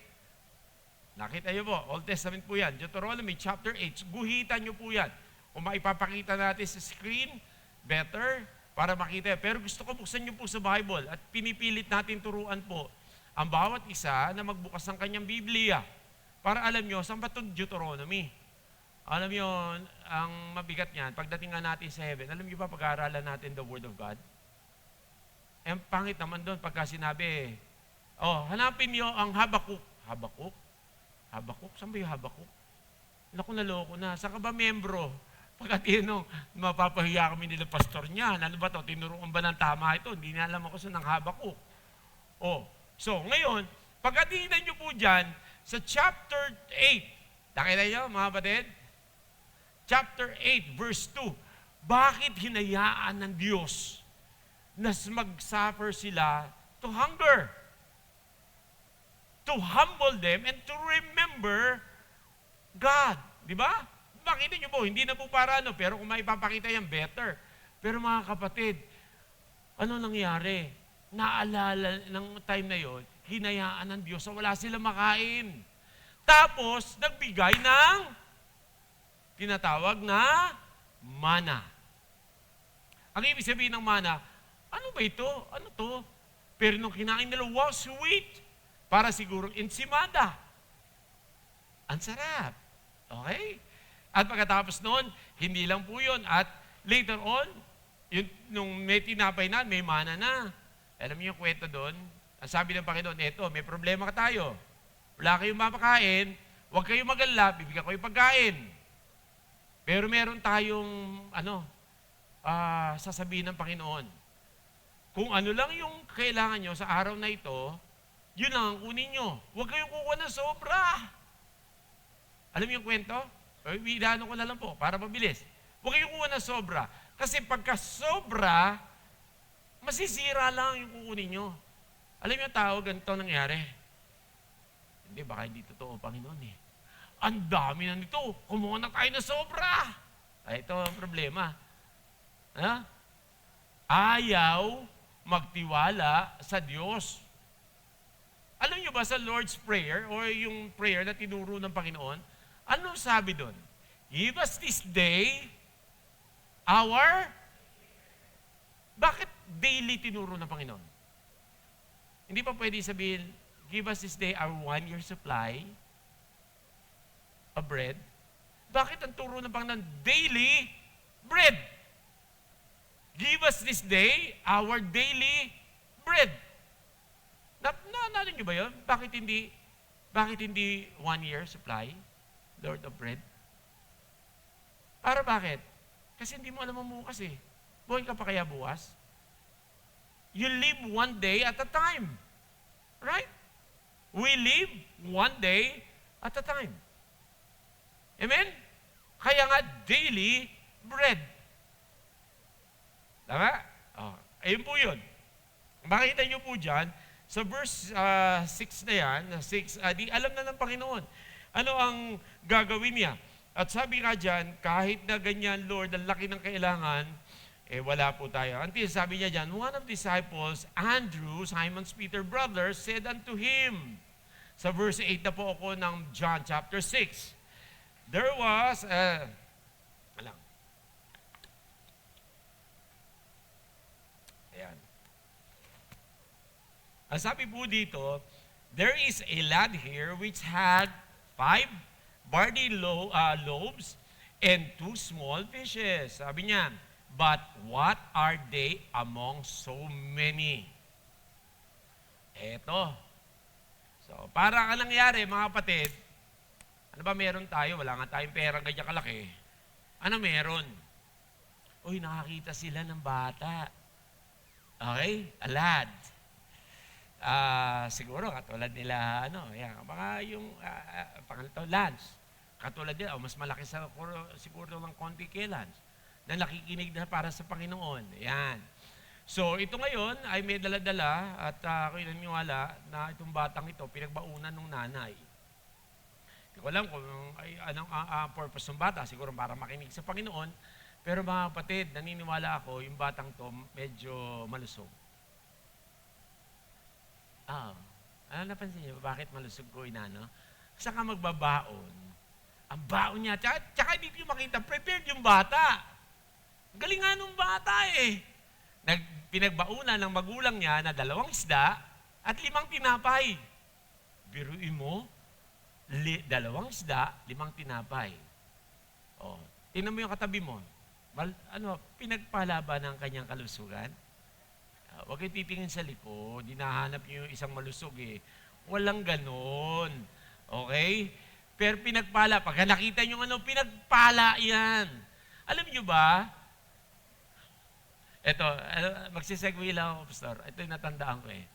Nakita nyo po, Old Testament po yan. Deuteronomy chapter 8. Guhitan nyo po yan. Kung maipapakita natin sa screen, better, para makita. Pero gusto ko buksan nyo po sa Bible at pinipilit natin turuan po ang bawat isa na magbukas ng kanyang Biblia. Para alam nyo, saan ba itong Deuteronomy? Alam nyo, ang mabigat niyan, pagdating nga natin sa heaven, alam nyo ba pag-aaralan natin the Word of God? Ang pangit naman doon pagka sinabi, hanapin nyo ang Habakuk. Habakuk? Saan ba yung Habakuk? Naku, naloko na. Saan ka ba membro? Pagkatinong, mapapahiya kami nila pastor niya. Ano ba ito? Tinuruan ba ng tama ito? Hindi na alam ako sa ng Habakuk. So, ngayon, pagkatingnan nyo po dyan, sa chapter 8, nakita nyo, mga kapatid? Chapter 8, verse 2, bakit hinayaan ng Diyos na mag-suffer sila to hunger? To humble them and to remember God. Di ba? Makita nyo po, hindi na po para pero kung maipapakita yan, better. Pero mga kapatid, ano nangyari? Naalala ng time na yon, hinayaan ng Diyos na wala silang makain. Tapos, nagbigay ng tinatawag na mana. Ang ibig sabihin ng mana, ano ba ito? Ano to? Pero nung kinain nila, wow, sweet. Para sigurong ensimada. Ang sarap. Okay? At pagkatapos noon, hindi lang po yun. At later on, nung may tinapay na, may mana na. Alam niyo yung kwento doon? Ang sabi ng Panginoon, eto, may problema ka tayo. Wala kayong mapakain, huwag kayong magalala, bibigyan ko yung pagkain. Pero meron tayong, sasabihin ng Panginoon. Kung ano lang yung kailangan nyo sa araw na ito, yun lang ang kunin nyo. Huwag kayong kukuha ng sobra. Alam niyo yung kwento? Idano ko na lang po, para mabilis. Huwag kayong kukuha ng sobra. Kasi pagka sobra, masisira lang yung kukunin nyo. Alam niyo tao, ganito nangyari. Hindi, baka hindi totoo, Panginoon eh. Ang dami na nito. Kumuha na tayo na sobra. Ito ang problema. Ayaw magtiwala sa Diyos. Alam niyo ba sa Lord's Prayer o yung prayer na tinuro ng Panginoon, anong sabi doon? Give us this day our... Bakit daily tinuro ng Panginoon? Hindi pa pwede sabihin, give us this day our 1-year supply of bread. Bakit ang turo ng Panginoon? Daily bread. Give us this day our daily bread. Naalala niyo ba yun? Bakit hindi 1-year supply, Lord of bread? Para bakit? Kasi hindi mo alam ang bukas eh. Buhay ka pa kaya bukas? You live one day at a time. Right? We live one day at a time. Amen? Kaya nga, daily bread. Tama? Oh, ayun po yun. Makita nyo po dyan, sa verse 6 na yan, 6, di alam na ng Panginoon. Ano ang gagawin niya? At sabi nga dyan, kahit na ganyan, Lord, ang laki ng kailangan, wala po tayo. Until sabi niya dyan, one of the disciples, Andrew, Simon's Peter brother, said unto him, sa verse 8 na po ako ng John chapter 6, there was, ayan. Ang sabi po dito, there is a lad here which had 5 barley loaves and 2 small fishes. Sabi niya, but what are they among so many? Eto. So, para anong nangyari, mga kapatid, ano ba meron tayo? Wala nga tayong perang ganyan kalaki. Ano meron? Uy, nakakita sila ng bata. Okay? A lad. Siguro, katulad nila, mga yung, pangalito, Lance. Katulad nila, mas malaki siguro ng konti kay Lance, na nakikinig na para sa Panginoon. Yan. So, ito ngayon ay may dala-dala at ako'y naniniwala na itong batang ito, pinagbaunan ng nanay. Hindi ko alam kung anong purpose ng bata, siguro para makinig sa Panginoon. Pero mga kapatid, naniniwala ako, yung batang to medyo malusog. Ano napansin niyo? Bakit malusog ko inano? Saan ka magbabaon? Ang baon niya, tsaka hindi ko makita, prepared yung bata. Galing nga nung bata eh. Pinagbaunan ng magulang niya na 2 isda at 5 tinapay. Biruin mo, 2 isda, 5 tinapay. Tingnan mo yung katabi mo. Pinagpala ba ng kanyang kalusugan? Huwag kayo titingin sa likod. Dinahanap niyo yung isang malusog eh. Walang ganon. Okay? Pero pinagpala. Pagka nakita niyo pinagpala yan. Alam niyo ba? Ito, magsisegue lang ako, Pastor. Ito yung natandaan ko eh.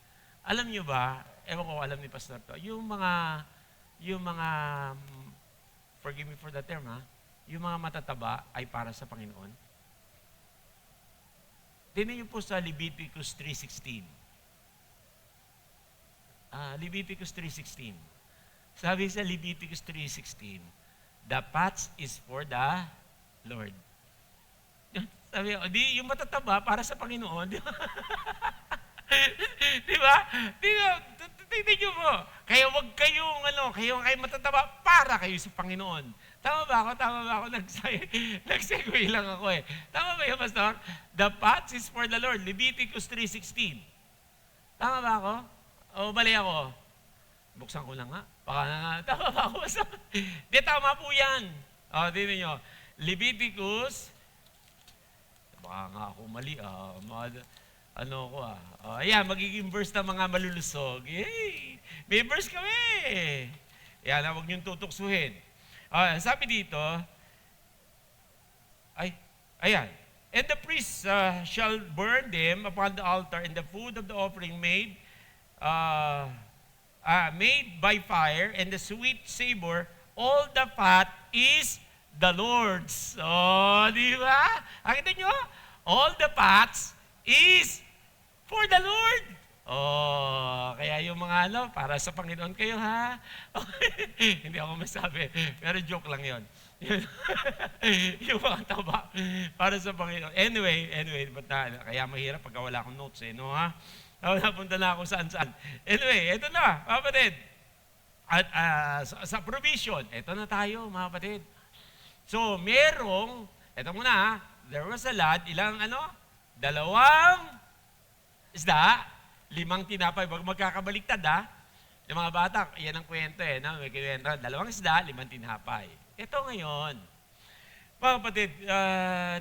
Alam niyo ba, ewan ko alam ni Pastor to, yung mga, forgive me for the term yung mga matataba ay para sa Panginoon. Tingnan niyo po sa Leviticus 3:16. Leviticus 3:16. Sabi sa Leviticus 3:16, the pots is for the Lord. Sabi, yung matataba para sa Panginoon. Di ba? Tingnan niyo po. Kaya wag kayong, kayo matataba para kayo sa Panginoon. Tama ba ako? Nag-segue lang ako eh. Tama ba yun, Pastor? The pots is for the Lord. Leviticus 3:16. Tama ba ako? O mali ako? Buksan ko lang nga. Tama ba ako, Pastor? Di, tama po yan. Tingnan nyo. Leviticus, baka nga ako mali. Ayan, magiging verse ng mga malulusog. Yay! May verse kami. Ayan, huwag niyong tutuksuhin. Sabi dito, ayan, and the priest shall burn them upon the altar, and the food of the offering made by fire, and the sweet savor, all the fat is the Lord's. Di ba? Nakita nyo? All the fats is for the Lord. Kaya yung mga para sa Panginoon kayo ha. Hindi ako masabi, pero joke lang yon. Yung mga taba para sa Panginoon. Anyway, kaya mahirap pagka wala akong notes ha. Napunta na ako saan-saan. Anyway, ito na, mga kapatid. At sa provision, ito na tayo, mga kapatid. So, ito muna there was a lad, 2 isda, 5 tinapay. Wag magkakabaliktad yung mga bata, yan ang kwento may kwento, 2 isda, 5 tinapay. Ito ngayon, mga kapatid,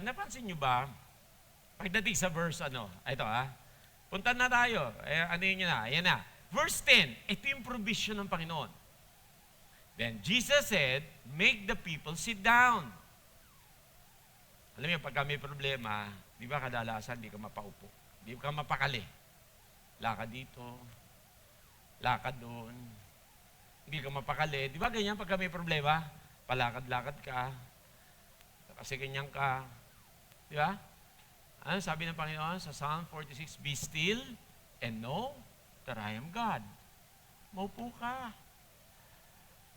napansin nyo ba, pagdating sa verse, ito punta na tayo, ayan na, verse 10, ito yung provision ng Panginoon. Then Jesus said, make the people sit down. Alam niyo, pagka may problema, di ba kadalasan, di ka mapaupo. Di ka mapakali. Lakad dito, lakad doon. di ka mapakali. Di ba ganyan pagka may problema? Palakad-lakad ka, kasi ganyan ka. Di ba? Ano sabi ng Panginoon sa Psalm 46, be still and know that I am God. Maupo ka.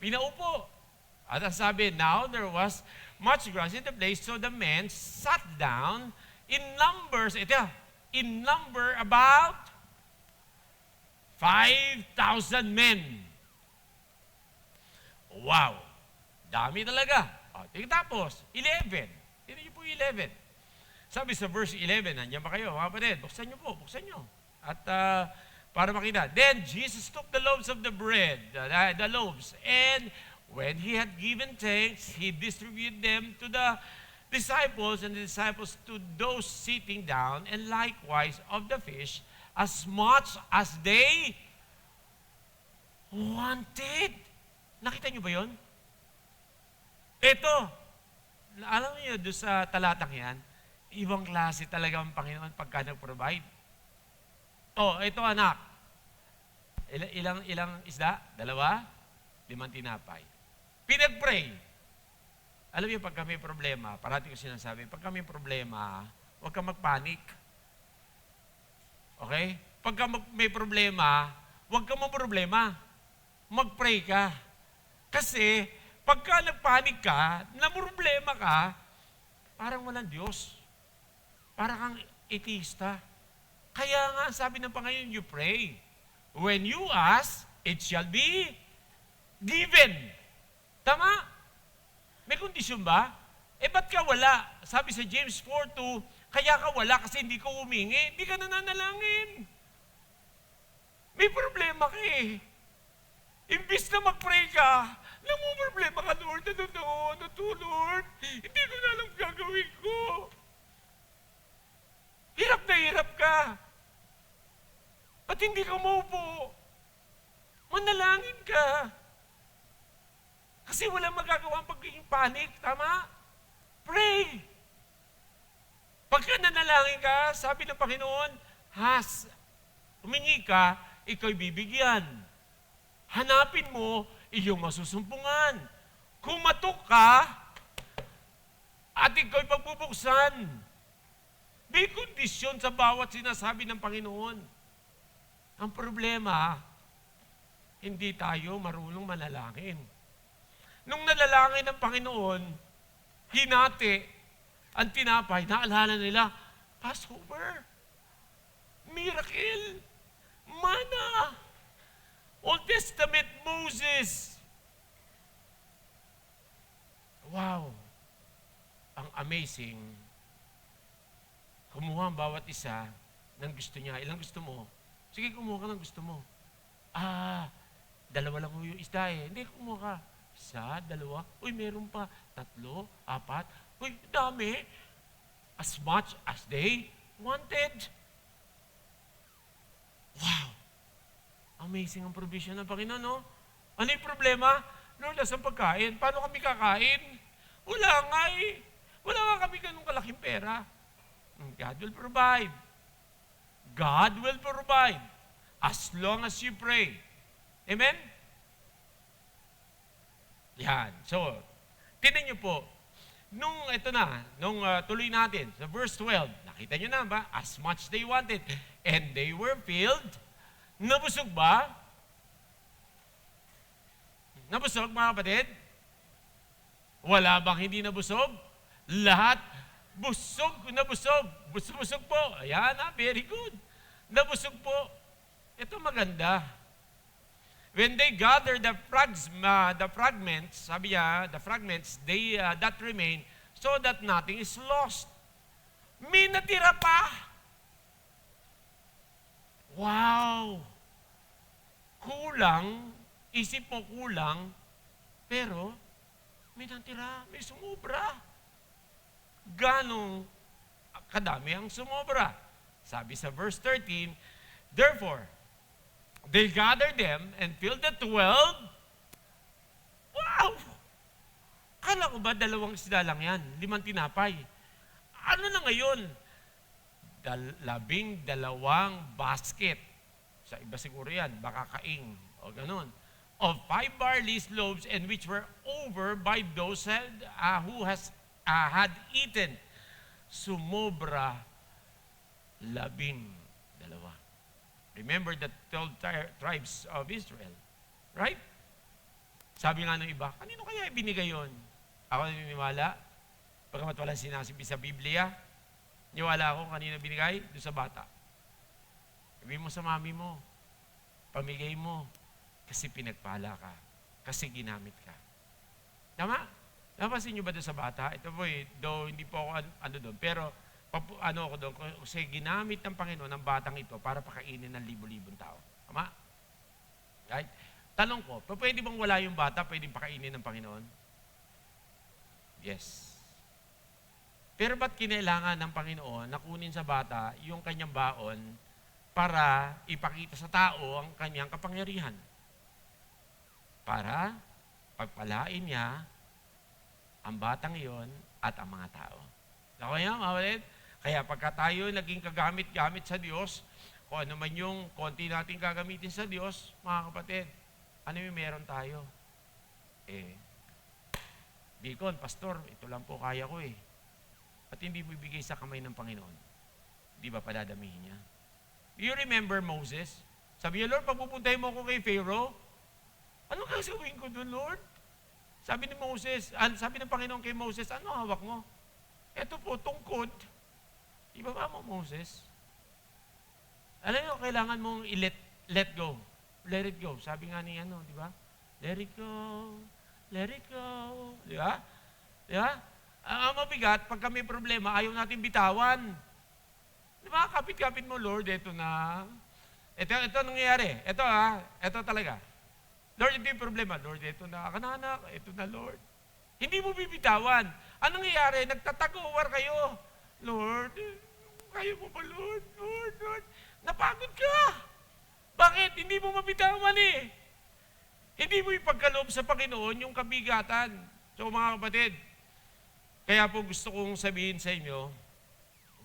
Pinaupo. At ang sabi, now there was much grass in the place, so the men sat down in numbers. Ito, in number about 5,000 men. Wow! Dami talaga. Tapos, 11. Tignan niyo po 11. Sabi sa verse 11, nandiyan ba kayo, mga kapatid? Buksan niyo po, buksan niyo. At para makita. Then Jesus took the loaves of the bread, the loaves, and when he had given thanks, he distributed them to the disciples, and the disciples to those sitting down, and likewise of the fish, as much as they wanted. Nakita niyo ba yun? Ito, alam niyo doon sa talatang yan, ibang klase talaga ang Panginoon pagka nag-provide. Ito anak. Ilang isda? 2? 5 tinapay. Pinag-pray. Alam niyo, pagka may problema, parati ko sinasabi, pagka may problema, huwag kang magpanik. Okay? Pagka may problema, huwag kang problema. Mag-pray ka. Kasi, pagka nagpanik ka, namroblema ka, parang walang Diyos. Parang kang atheista. Kaya nga, sabi ng Panginoon, you pray. When you ask, it shall be given. Tama? May kondisyon ba? Ba't ka wala? Sabi sa James 4:2, kaya ka wala kasi hindi ka humingi, hindi ka nananalangin. May problema ka eh. Imbis na mag-pray ka, problema ka, Lord, ano to, Lord? Hindi ko na alam gagawin ko. Hirap na hirap ka. Ba't hindi ka maupo? Manalangin ka. Kasi walang magagawa ang pagiging panik, tama? Pray. Pagka nanalangin ka, sabi ng Panginoon, humingi ka, ikaw'y bibigyan. Hanapin mo, iyong masusumpungan. Kumatok ka, at ikaw'y pagbubuksan. May kondisyon sa bawat sinasabi ng Panginoon. Ang problema, hindi tayo marunong manalangin. Nung nalalangin ng Panginoon, hinati ang tinapay, naalala nila, Passover, miracle, mana, Old Testament Moses. Wow! Ang amazing. Kumuha ang bawat isa ng gusto niya. Ilang gusto mo? Sige, kumuha ka ng gusto mo. 2 lang yung isda eh. Hindi, kumuha ka. 1, 2. Uy, meron pa. 3, 4. Uy, dami. As much as they wanted. Wow! Amazing ang provision ng Panginoon, no? Ano yung problema? Lord, asan pagkain? Paano kami kakain? Wala nga eh. Wala nga kami ganun kalaking pera. God will provide. God will provide as long as you pray. Amen? Yan. So, tingnan niyo po, nung tuloy natin, sa verse 12, nakita niyo na ba? As much they wanted, and they were filled. Nabusog ba? Nabusog, mga kapatid? Wala bang hindi nabusog? Lahat busog na busog. Busog po. Ayan very good. Nabusog po. Ito maganda. When they gather the fragments, sabi niya, the fragments, they that remain, so that nothing is lost. May natira pa. Wow! Kulang, isip mo kulang, pero may natira, may sumobra. Ganong kadami ang sumobra. Sabi sa verse 13, therefore, they gathered them and filled the 12. Wow! Kala ko ba 2 isda lang yan? 5 tinapay. Ano na ngayon? 12 basket. Sa iba siguro yan, baka kaing o ganun. of 5 barley loaves, and which were over by those who had eaten. Sumobra 12. Remember the 12 tribes of Israel. Right? Sabi nga ng iba, kanino kaya ibinigay yon? Ako naniniwala, pagkamat walang sinasabi sa Biblia, niwala ako kanino binigay? Doon sa bata. Sabi mo sa mami mo, pamigay mo, kasi pinagpala ka, kasi ginamit ka. Tama? Napansin niyo ba doon sa bata? Ito po though hindi po ako ano doon, pero ako doon, kasi ginamit ng Panginoon ng batang ito para pakainin ng libo-libong tao. Tama? Right? Tanong ko, pwede bang wala yung bata, pwedeng pakainin ng Panginoon? Yes. Pero ba't kinailangan ng Panginoon na kunin sa bata yung kanyang baon para ipakita sa tao ang kanyang kapangyarihan? Para pagpalain niya ang batang iyon at ang mga tao. Kaya mga kapatid, kaya pagka tayo naging kagamit-gamit sa Diyos, kung ano man yung konti natin gagamitin sa Diyos, mga kapatid, ano yung meron tayo? Deacon, pastor, ito lang po kaya ko At hindi mo ibigay sa kamay ng Panginoon. Di ba padadamihin niya? Do you remember Moses? Sabi niya, Lord, pagpupuntahin mo ako kay Pharaoh, anong gagawin ko doon, Lord? Sabi ni Moses, sabi ng Panginoon kay Moses, ano hawak mo? Ito po, tungkod. Ibaba mo, Moses. Alam niyo, kailangan mong let go. Let it go. Sabi nga ni di ba? Let it go. Let it go. Di ba? Di ba? Ang mabigat, pagka may problema, ayaw natin bitawan. Di ba? Kapit-kapit mo, Lord, ito na. Ito nangyayari. Ito talaga. Lord, ito yung problema. Lord, ito na. Kananak, ito na, Lord. Hindi mo bibitawan. Anong nangyayari? Nagtatag-over kayo. Lord, kaya mo ba, Lord? Lord. Napagod ka. Bakit? Hindi mo mabitawan Hindi mo ipagkaloob sa Panginoon yung kabigatan. So mga kapatid, kaya po gusto kong sabihin sa inyo,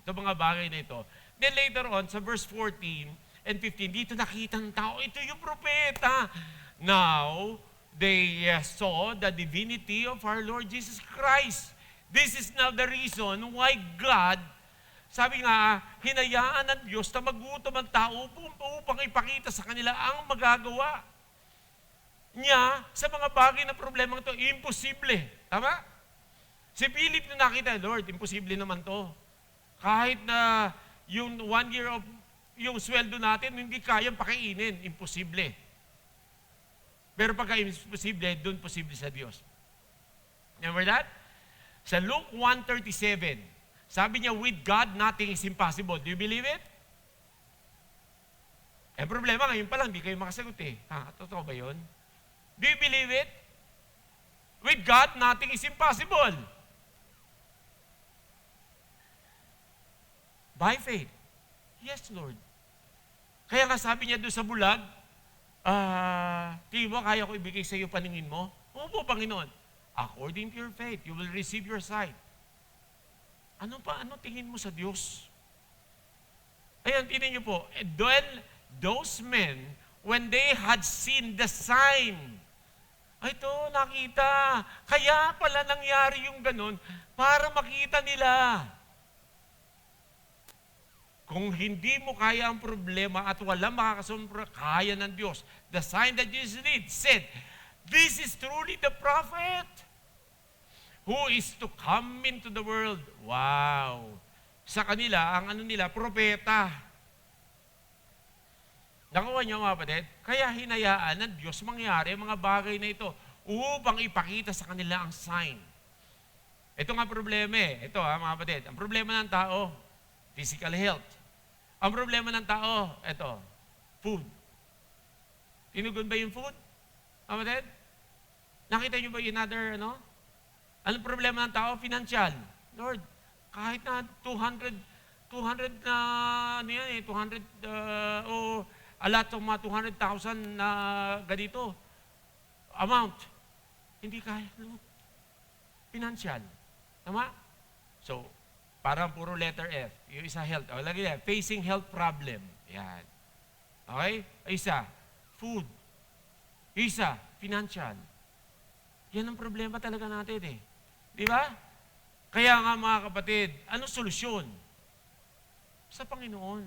ito mga bagay na ito. Then later on, sa verse 14 and 15, dito nakita ng tao, ito yung propeta. Now, they saw the divinity of our Lord Jesus Christ. This is now the reason why God, sabi nga, hinayaan ng Diyos na magutom ang tao upang ipakita sa kanila ang magagawa niya sa mga bagay na problema ito. Imposible. Tama? Si Philip na nakita, Lord, imposible naman to. Kahit na yung 1 year of yung sweldo natin, hindi kayang pakainin. Imposible. Pero pagka imposible, doon posible sa Diyos. Remember that? Sa Luke 1:37, sabi niya, with God, nothing is impossible. Do you believe it? Problema, ngayon pa lang, hindi kayo makasagot Totoo ba yun? Do you believe it? With God, nothing is impossible. By faith. Yes, Lord. Kaya nga sabi niya doon sa bulag, tingin mo, kaya ko ibigay sa iyo paningin mo? Opo, Panginoon. According to your faith, you will receive your sight. Ano tingin mo sa Diyos? Ayan, tingnan niyo po. Those men, when they had seen the sign, ito, nakita. Kaya pala nangyari yung ganun para makita nila. Kung hindi mo kaya ang problema at walang makakasumpra, kaya ng Diyos. The sign that Jesus did said, this is truly the prophet who is to come into the world. Wow! Sa kanila, ang propeta. Nakuha niyo mga kapatid? Kaya hinayaan ng Diyos mangyari mga bagay na ito upang ipakita sa kanila ang sign. Ito nga problema Ito mga kapatid, ang problema ng tao, physical health. Ang problema ng tao, food. Tinugon ba yung food? Kapatid? Nakita niyo ba yung other, Anong problema ng tao? Financial. Lord, kahit na 200 na, 200, o a lot of mga 200,000 na ganito amount. Hindi kaya, Lord. Financial. Tama? So, parang puro letter F. Yung isa health. O, lagi yan. Facing health problem. Yan. Okay? Isa, food. Isa, financial. Yan ang problema talaga natin eh. Di ba? Kaya nga mga kapatid, ano solusyon? Sa Panginoon.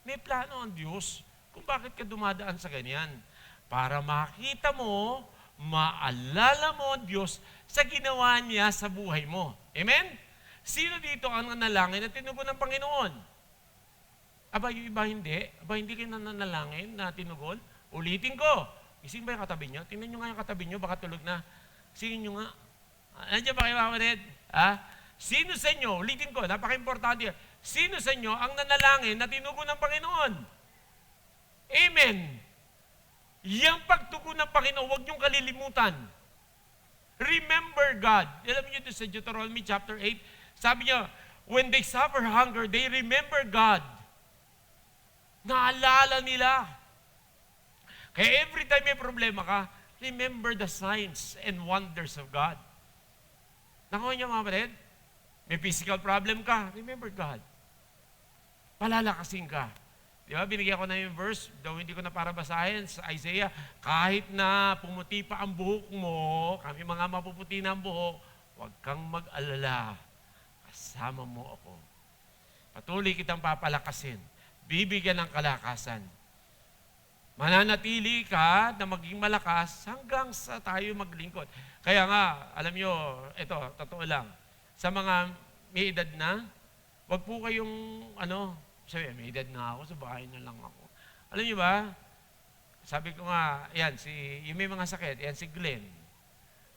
May plano ang Diyos kung bakit ka dumadaan sa ganyan. Para makita mo, maalala mo ang Diyos sa ginawa niya sa buhay mo. Amen? Sino dito ang nanalangin na tinugon ng Panginoon? Aba, yung iba hindi. Aba, hindi kayo nanalangin na tinugon? Ulitin ko. Gising ba yung katabi nyo? Tingnan nyo nga yung katabi nyo, baka tulog na. Singin nyo nga. Nandiyan ba kayo mga kapatid? Sino sa inyo, ulitin ko, napaka-importante yan. Sino sa inyo ang nanalangin na tinugon ng Panginoon? Amen. Yang pagtugon ng Panginoon, huwag niyong kalilimutan. Remember God. Alam niyo ito sa Deuteronomy chapter 8, sabi niya, when they suffer hunger, they remember God. Naalala nila. Kaya every time may problema ka, remember the signs and wonders of God. Nakuha niyo mga kapatid? May physical problem ka, remember God. Palalakasin ka. Di ba? Binigyan ko na yung verse, daw hindi ko na para basahin sa Isaiah, kahit na pumuti pa ang buhok mo, kami mga mapuputi na ang buhok, huwag kang mag-alala. Kasama mo ako. Patuloy kitang papalakasin. Bibigyan ng kalakasan. Mananatili ka na maging malakas hanggang sa tayo maglingkod. Kaya nga, alam nyo, ito, totoo lang, sa mga may edad na, wag po kayong, sabi, may edad na ako, sa bahay na lang ako. Alam nyo ba, sabi ko nga, yung may mga sakit, si Glenn.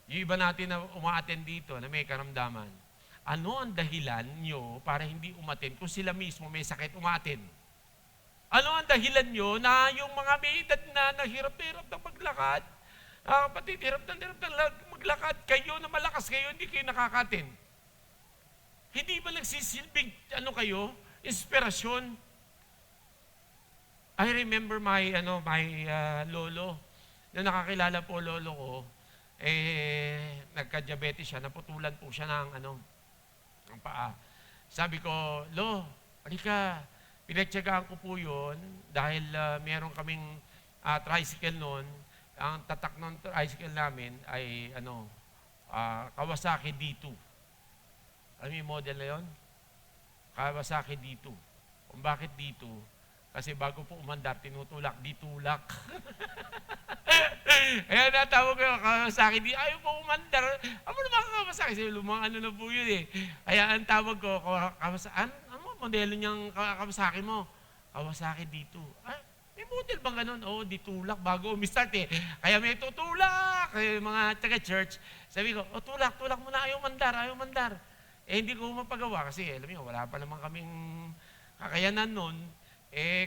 Yung iba natin na uma-attend dito, na may karamdaman. Ano ang dahilan nyo para hindi umattend kung sila mismo may sakit uma-attend? Ano ang dahilan nyo na yung mga may edad na hirap na maglakad? Kapatid, hirap na maglakad. Kayo na malakas kayo, hindi kayo nakakatin. Hindi ba nagsisilbing, inspirasyon? I remember my lolo, na nakakilala po lolo ko, nagka-diabetes siya, naputulan po siya ng paa. Sabi ko, Lo, halika, pinagtyagaan ko po yun dahil meron kaming tricycle noon. Ang tatak ng tricycle namin ay Kawasaki D2. Alam mo yung model na yun? Kawasaki D2. Kung bakit D2? Kasi bago po umandar, tinutulak, ditulak. Kaya natawag ko, Kawasaki D2. Ayaw po umandar. Ano naman Kawasaki? Kasi lumang na po yun eh. Kaya ang tawag ko, Kawasaki, ano modelo niyang Kawasaki mo? Kawasaki D2. May model bang ganun? Oo, ditulak bago umistart eh. Kaya may tutulak. Kaya mga taga-church, sabi ko, tulak mo na, ayaw mandar. Hindi ko mapagawa kasi, alam niyo, wala pa naman kaming kakayanan nun.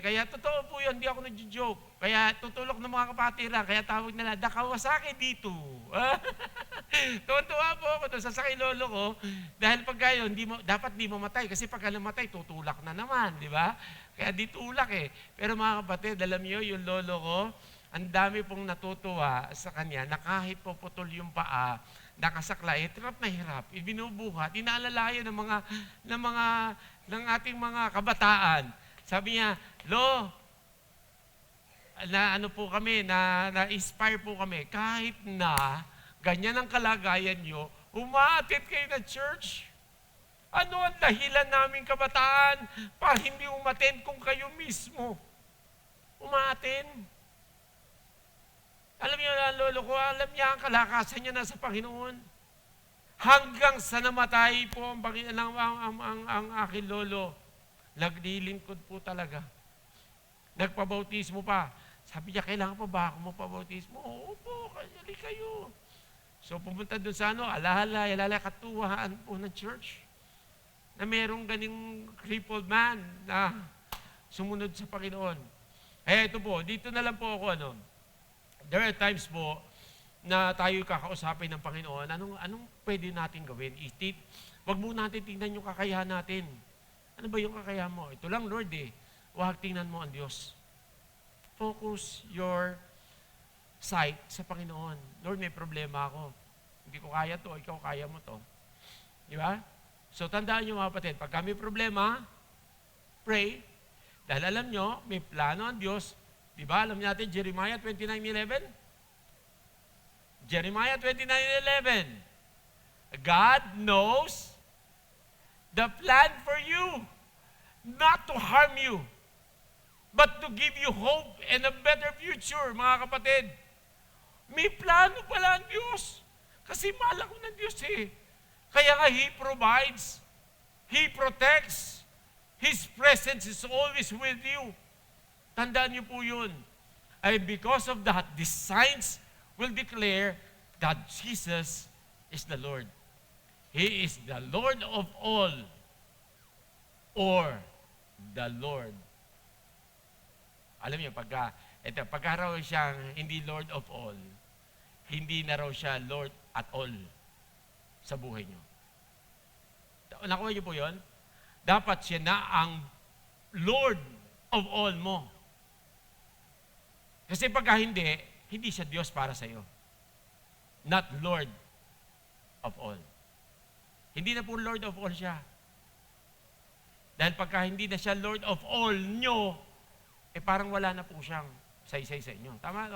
Kaya totoo po yun, hindi ako nag-joke. Kaya tutulok ng mga kapatira, kaya tawag nila, Kawasaki dito. Tuwan-tuwa po ako doon, sasakay lolo ko, dahil pagka yun, dapat di mamatay, kasi pagka namatay, tutulak na naman, di ba? Kaya ditulak eh. Pero mga kapatid, alam niyo, yung lolo ko, ang dami pong natutuwa sa kanya, na kahit po putol yung paa, nakasaklay, hirap na hirap, ibinubuhat, inaalalayan ng ating mga kabataan. Sabi niya, Lo, po kami, na-inspire po kami, kahit na ganyan ang kalagayan nyo, umaatit kayo na church. Ano ang dahilan namin kabataan para hindi umattend kung kayo mismo umaattend? Alam niyo na, lolo ko, alam niya ang kalakasan niya nasa Panginoon. Hanggang sa namatay po ang aking lolo, naglilingkod po talaga. Nagpabautismo pa. Sabi niya, kailangan pa ba ako magpabautismo? Oo po, kanyali kayo. So pumunta doon sa alahalay, katuwaan po ng church, na merong ganing crippled man na sumunod sa Panginoon. Ito po, dito na lang po ako, there are times po na tayo kakausapin ng Panginoon, anong pwede natin gawin? Wag mo natin tingnan yung kakayahan natin. Ano ba yung kakayahan mo? Ito lang, Lord eh. Huwag tingnan mo ang Diyos. Focus your sight sa Panginoon. Lord, may problema ako. Hindi ko kaya to, ikaw kaya mo to. Di ba? So, tandaan nyo mga kapatid, pag may problema, pray. Dahil alam nyo, may plano ang Diyos. Di ba? Alam natin, Jeremiah 29:11? Jeremiah 29:11. God knows the plan for you, not to harm you, but to give you hope and a better future, mga kapatid. May plano pala ang Diyos. Kasi mahal ako ng Diyos eh. Kaya nga He provides, He protects, His presence is always with you. Tandaan niyo po yun. And because of that, the signs will declare that Jesus is the Lord. He is the Lord of all, or the Lord. Alam niyo, pagka raw siyang hindi Lord of all, hindi na raw siya Lord at all sa buhay niyo. Nakuha niyo po yun? Dapat siya na ang Lord of all mo. Kasi pagka hindi siya Diyos para sa iyo. Not Lord of all. Hindi na po Lord of all siya. Dahil pagka hindi na siya Lord of all nyo, parang wala na po siyang saysay sa inyo. Tama?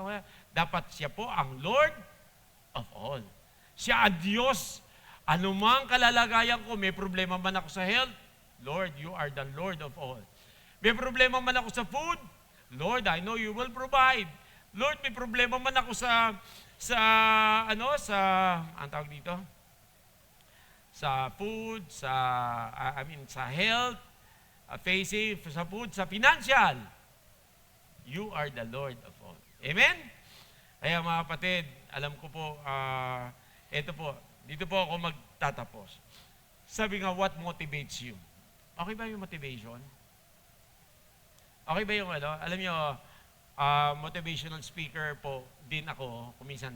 Dapat siya po ang Lord of all. Siya ang Diyos. Anumang kalalagayan ko, may problema man ako sa health, Lord, you are the Lord of all. May problema man ako sa food, Lord, I know you will provide. Lord, may problema man ako sa ang tawag dito? Sa food, sa health, sa food, sa financial. You are the Lord of all. Amen? Kaya mga kapatid, alam ko po, dito po ako magtatapos. Sabi nga, what motivates you? Okay ba yung motivation? Okay ba yung alam niyo, motivational speaker po din ako, kuminsan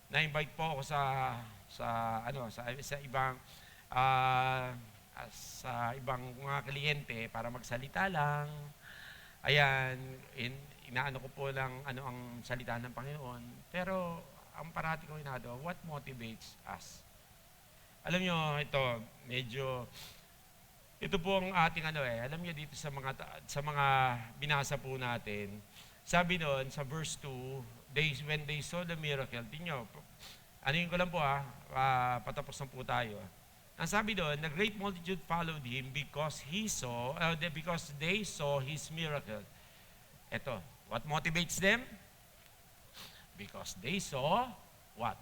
na-invite po ako sa ibang mga kliyente para magsalita lang. Ayan, inaano ko po lang ang salita ng Panginoon. Pero ang parati ko what motivates us? Alam niyo, ito po ang ating alam niyo dito sa mga binasa po natin. Sabi doon sa verse 2, when they saw the miracle, tingnan niyo, ko lang po patapos na po tayo. Ang sabi doon, the great multitude followed him because they saw his miracle. Ito, what motivates them? Because they saw what?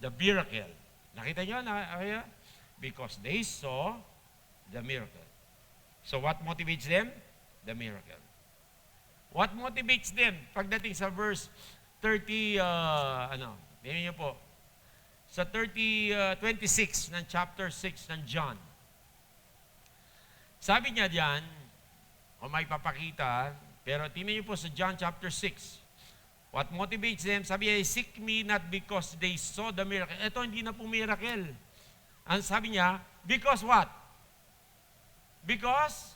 The miracle. Nakita niyo? Because they saw the miracle. So what motivates them? The miracle. What motivates them? Pagdating sa verse 30, tingnan niyo po. Sa 26 ng chapter 6 ng John. Sabi niya diyan, may papakita, pero tingnan niyo po sa John chapter 6. What motivates them? Sabi niya, seek me not because they saw the miracle. Ito hindi na po miracle. Ang sabi niya, because what? Because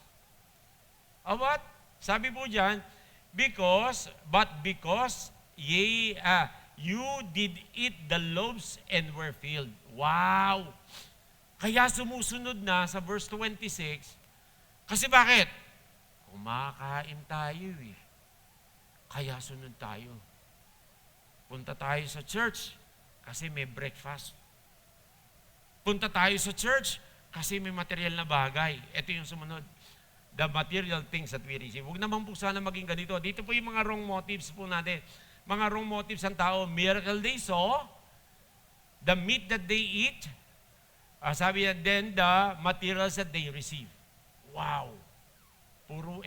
of what? Sabi po diyan, because you did eat the loaves and were filled. Wow! Kaya sumusunod na sa verse 26, kasi bakit? Kumakain tayo eh. Kaya sunod tayo. Punta tayo sa church kasi may breakfast. Punta tayo sa church kasi may material na bagay. Ito yung sumunod. The material things that we receive. Huwag naman po sana maging ganito. Dito po yung mga wrong motives po natin. Mga wrong motives ng tao. Miracle they saw, the meat that they eat, sabi yan, then the materials that they receive. Wow! Puro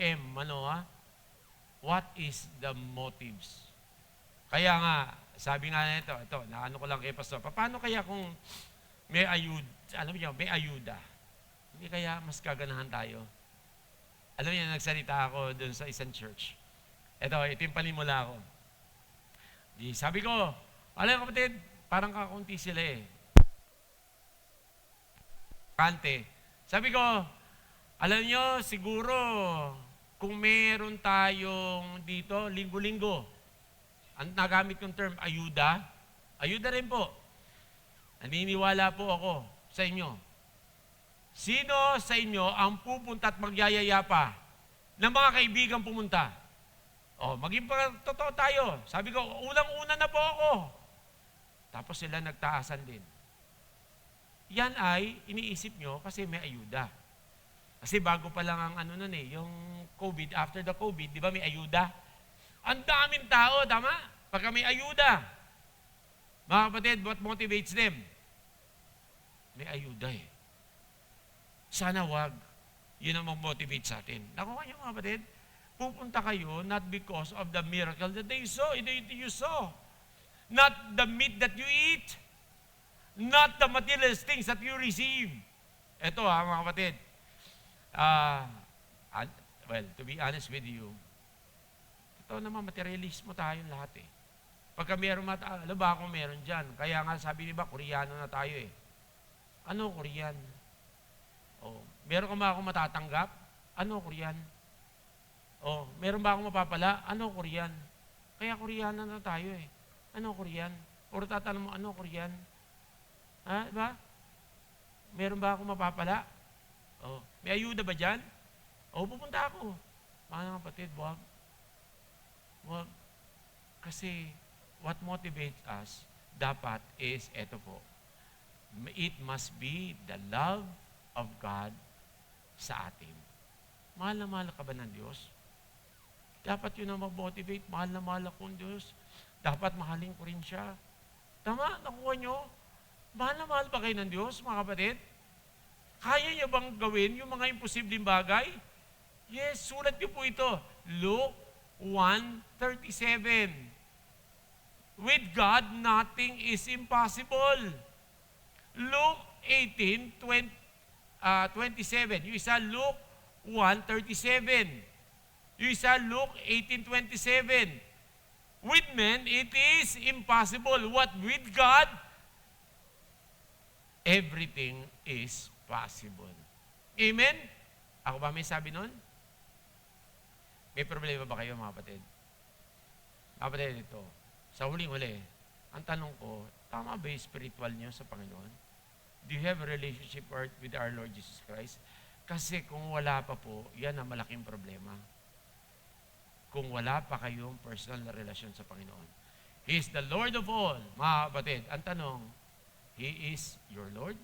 What is the motives? Kaya nga, sabi nga nito, naano ko lang kay Pastor, paano kaya kung may ayuda? Hindi kaya mas gaganahan tayo? Alam niyo, nagsalita ako dun sa isang church. Ito yung panimula ko. Sabi ko, alam kapatid, parang kakunti sila eh. Kante. Sabi ko, alam niyo, siguro, kung meron tayong dito, linggo-linggo, ang nagamit kong term, ayuda rin po. Naniniwala po ako sa inyo. Sino sa inyo ang pupunta at magyayaya pa ng mga kaibigan pumunta? Maging totoo tayo. Sabi ko, unang-una na po ako. Tapos sila nagtaasan din. Yan ay iniisip nyo kasi may ayuda. Kasi bago pa lang ang yung COVID, after the COVID, di ba may ayuda? Ang daming tao, tama? Pagka may ayuda. Mga kapatid, what motivates them? May ayuda eh. Sana wag. Yun ang mag-motivate sa atin. Nakuha niyo mga kapatid? Pupunta kayo not because of the miracle that you saw. Not the meat that you eat. Not the material things that you receive. Ito mga kapatid. Well, to be honest with you, ito naman, materialismo tayong lahat eh. Pagka meron alam ba kung meron dyan? Kaya nga sabi niba, Koreano na tayo eh. Ano Korean? Meron ka ba akong matatanggap? Ano Korean? Meron ba akong mapapala? Ano Korean? Kaya Koreano na tayo eh. Ano Korean? O tatanong mo, ano Korean? Diba? Meron ba akong mapapala? May ayuda ba dyan? Pupunta ako. Mga kapatid, wag. Kasi, what motivates us, dapat is, eto po, it must be the love of God sa atin. Mahal na mahal ka ba ng Diyos? Dapat yun ang mag-motivate. Mahal na mahal akong Diyos. Dapat mahalin ko rin siya. Tama? Nakuha nyo? Mahal na mahal ba kayo ng Diyos, mga kapatid? Kaya niyo bang gawin yung mga imposibleng bagay? Yes, sulat niyo po ito. Luke 1:37. With God, nothing is impossible. Luke 18:27. Yung isa, Luke 1:37. Yung isa, Luke 18:27. With men, it is impossible. What with God? Everything is possible. Amen? Ako ba may sabi nun? May problema ba kayo, mga kapatid? Mga kapatid, ito. Sa huling-huli, ang tanong ko, tama ba yung spiritual niyo sa Panginoon? Do you have a relationship with our Lord Jesus Christ? Kasi kung wala pa po, yan ang malaking problema. Kung wala pa kayong personal na relasyon sa Panginoon. He is the Lord of all. Mga kapatid, ang tanong, He is your Lord?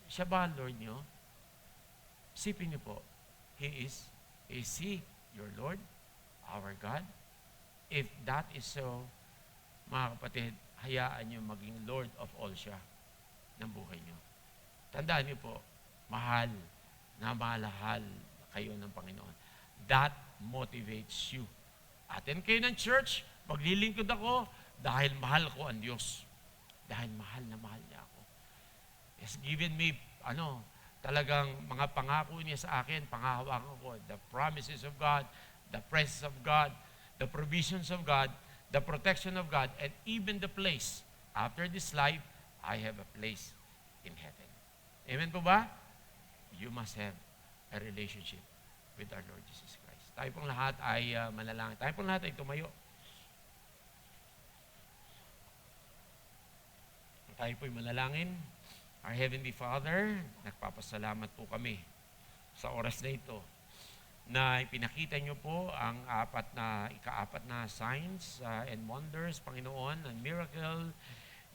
Siya ba ang Lord niyo? Sipin niyo po, is He your Lord? Our God? If that is so, mga kapatid, hayaan niyo maging Lord of all siya ng buhay niyo. Tandaan niyo po, mahal na malahal kayo ng Panginoon. That motivates you. Atin kayo ng church, maglilingkod ako dahil mahal ko ang Diyos. Dahil mahal na mahal niya ako. He has given me, talagang mga pangako niya sa akin, pangahawakan ko, the promises of God, the presence of God, the provisions of God, the protection of God, and even the place. After this life, I have a place in heaven. Amen po ba? You must have a relationship with our Lord Jesus Christ. Tayo pong lahat ay manalangin. Tayo pong lahat ay tumayo. Tayo po'y manalangin. Our Heavenly Father, nagpapasalamat po kami sa oras na ito na ipinakita niyo po ang ika-apat na signs and wonders, Panginoon, and miracle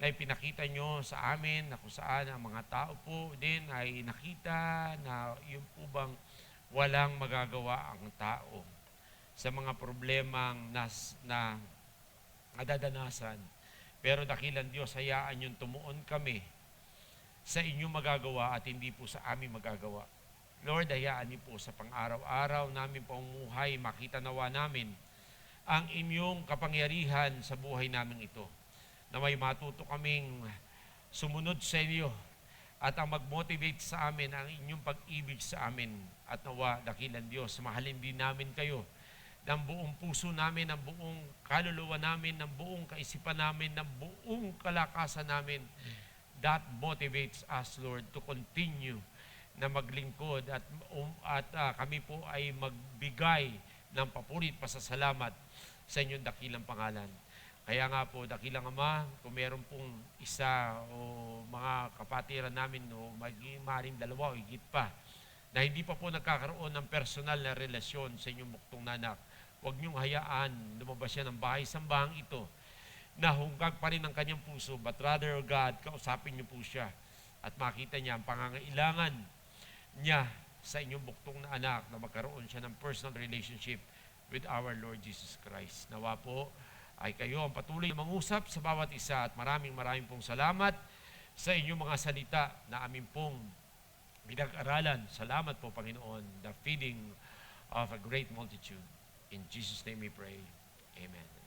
na ipinakita niyo sa amin na kung saan ang mga tao po din ay nakita na yung po bang walang magagawa ang tao sa mga problemang na nadadanasan. Pero dakilang Diyos, hayaan yung tumuon kami sa inyong magagawa at hindi po sa aming magagawa. Lord, hayaan niyo po sa pang-araw-araw namin pamumuhay, makita nawa namin ang inyong kapangyarihan sa buhay namin ito. Na may matuto kaming sumunod sa inyo at ang mag-motivate sa amin ang inyong pag-ibig sa amin. At nawa, dakilang Diyos, mahalin din namin kayo ng buong puso namin, ng buong kaluluwa namin, ng buong kaisipan namin, ng buong kalakasan namin. That motivates us, Lord, to continue na maglingkod at kami po ay magbigay ng papuri, pasasalamat sa inyong dakilang pangalan. Kaya nga po, dakilang Ama, kung meron pong isa o mga kapatiran namin o maaaring dalawa o higit pa na hindi pa po nagkakaroon ng personal na relasyon sa inyong buktong nanak, Huwag niyong hayaan lumabas siya ng bahay-sambahang ito na hungkag pa rin ang kanyang puso, but rather, God, kausapin niyo po siya at makita niya ang pangangailangan niya sa inyong buktong na anak na magkaroon siya ng personal relationship with our Lord Jesus Christ. Nawa po ay kayo ang patuloy na mangusap sa bawat isa at maraming pong salamat sa inyong mga salita na amin pong pinag-aralan. Salamat po, Panginoon, the feeding of a great multitude. In Jesus' name we pray. Amen.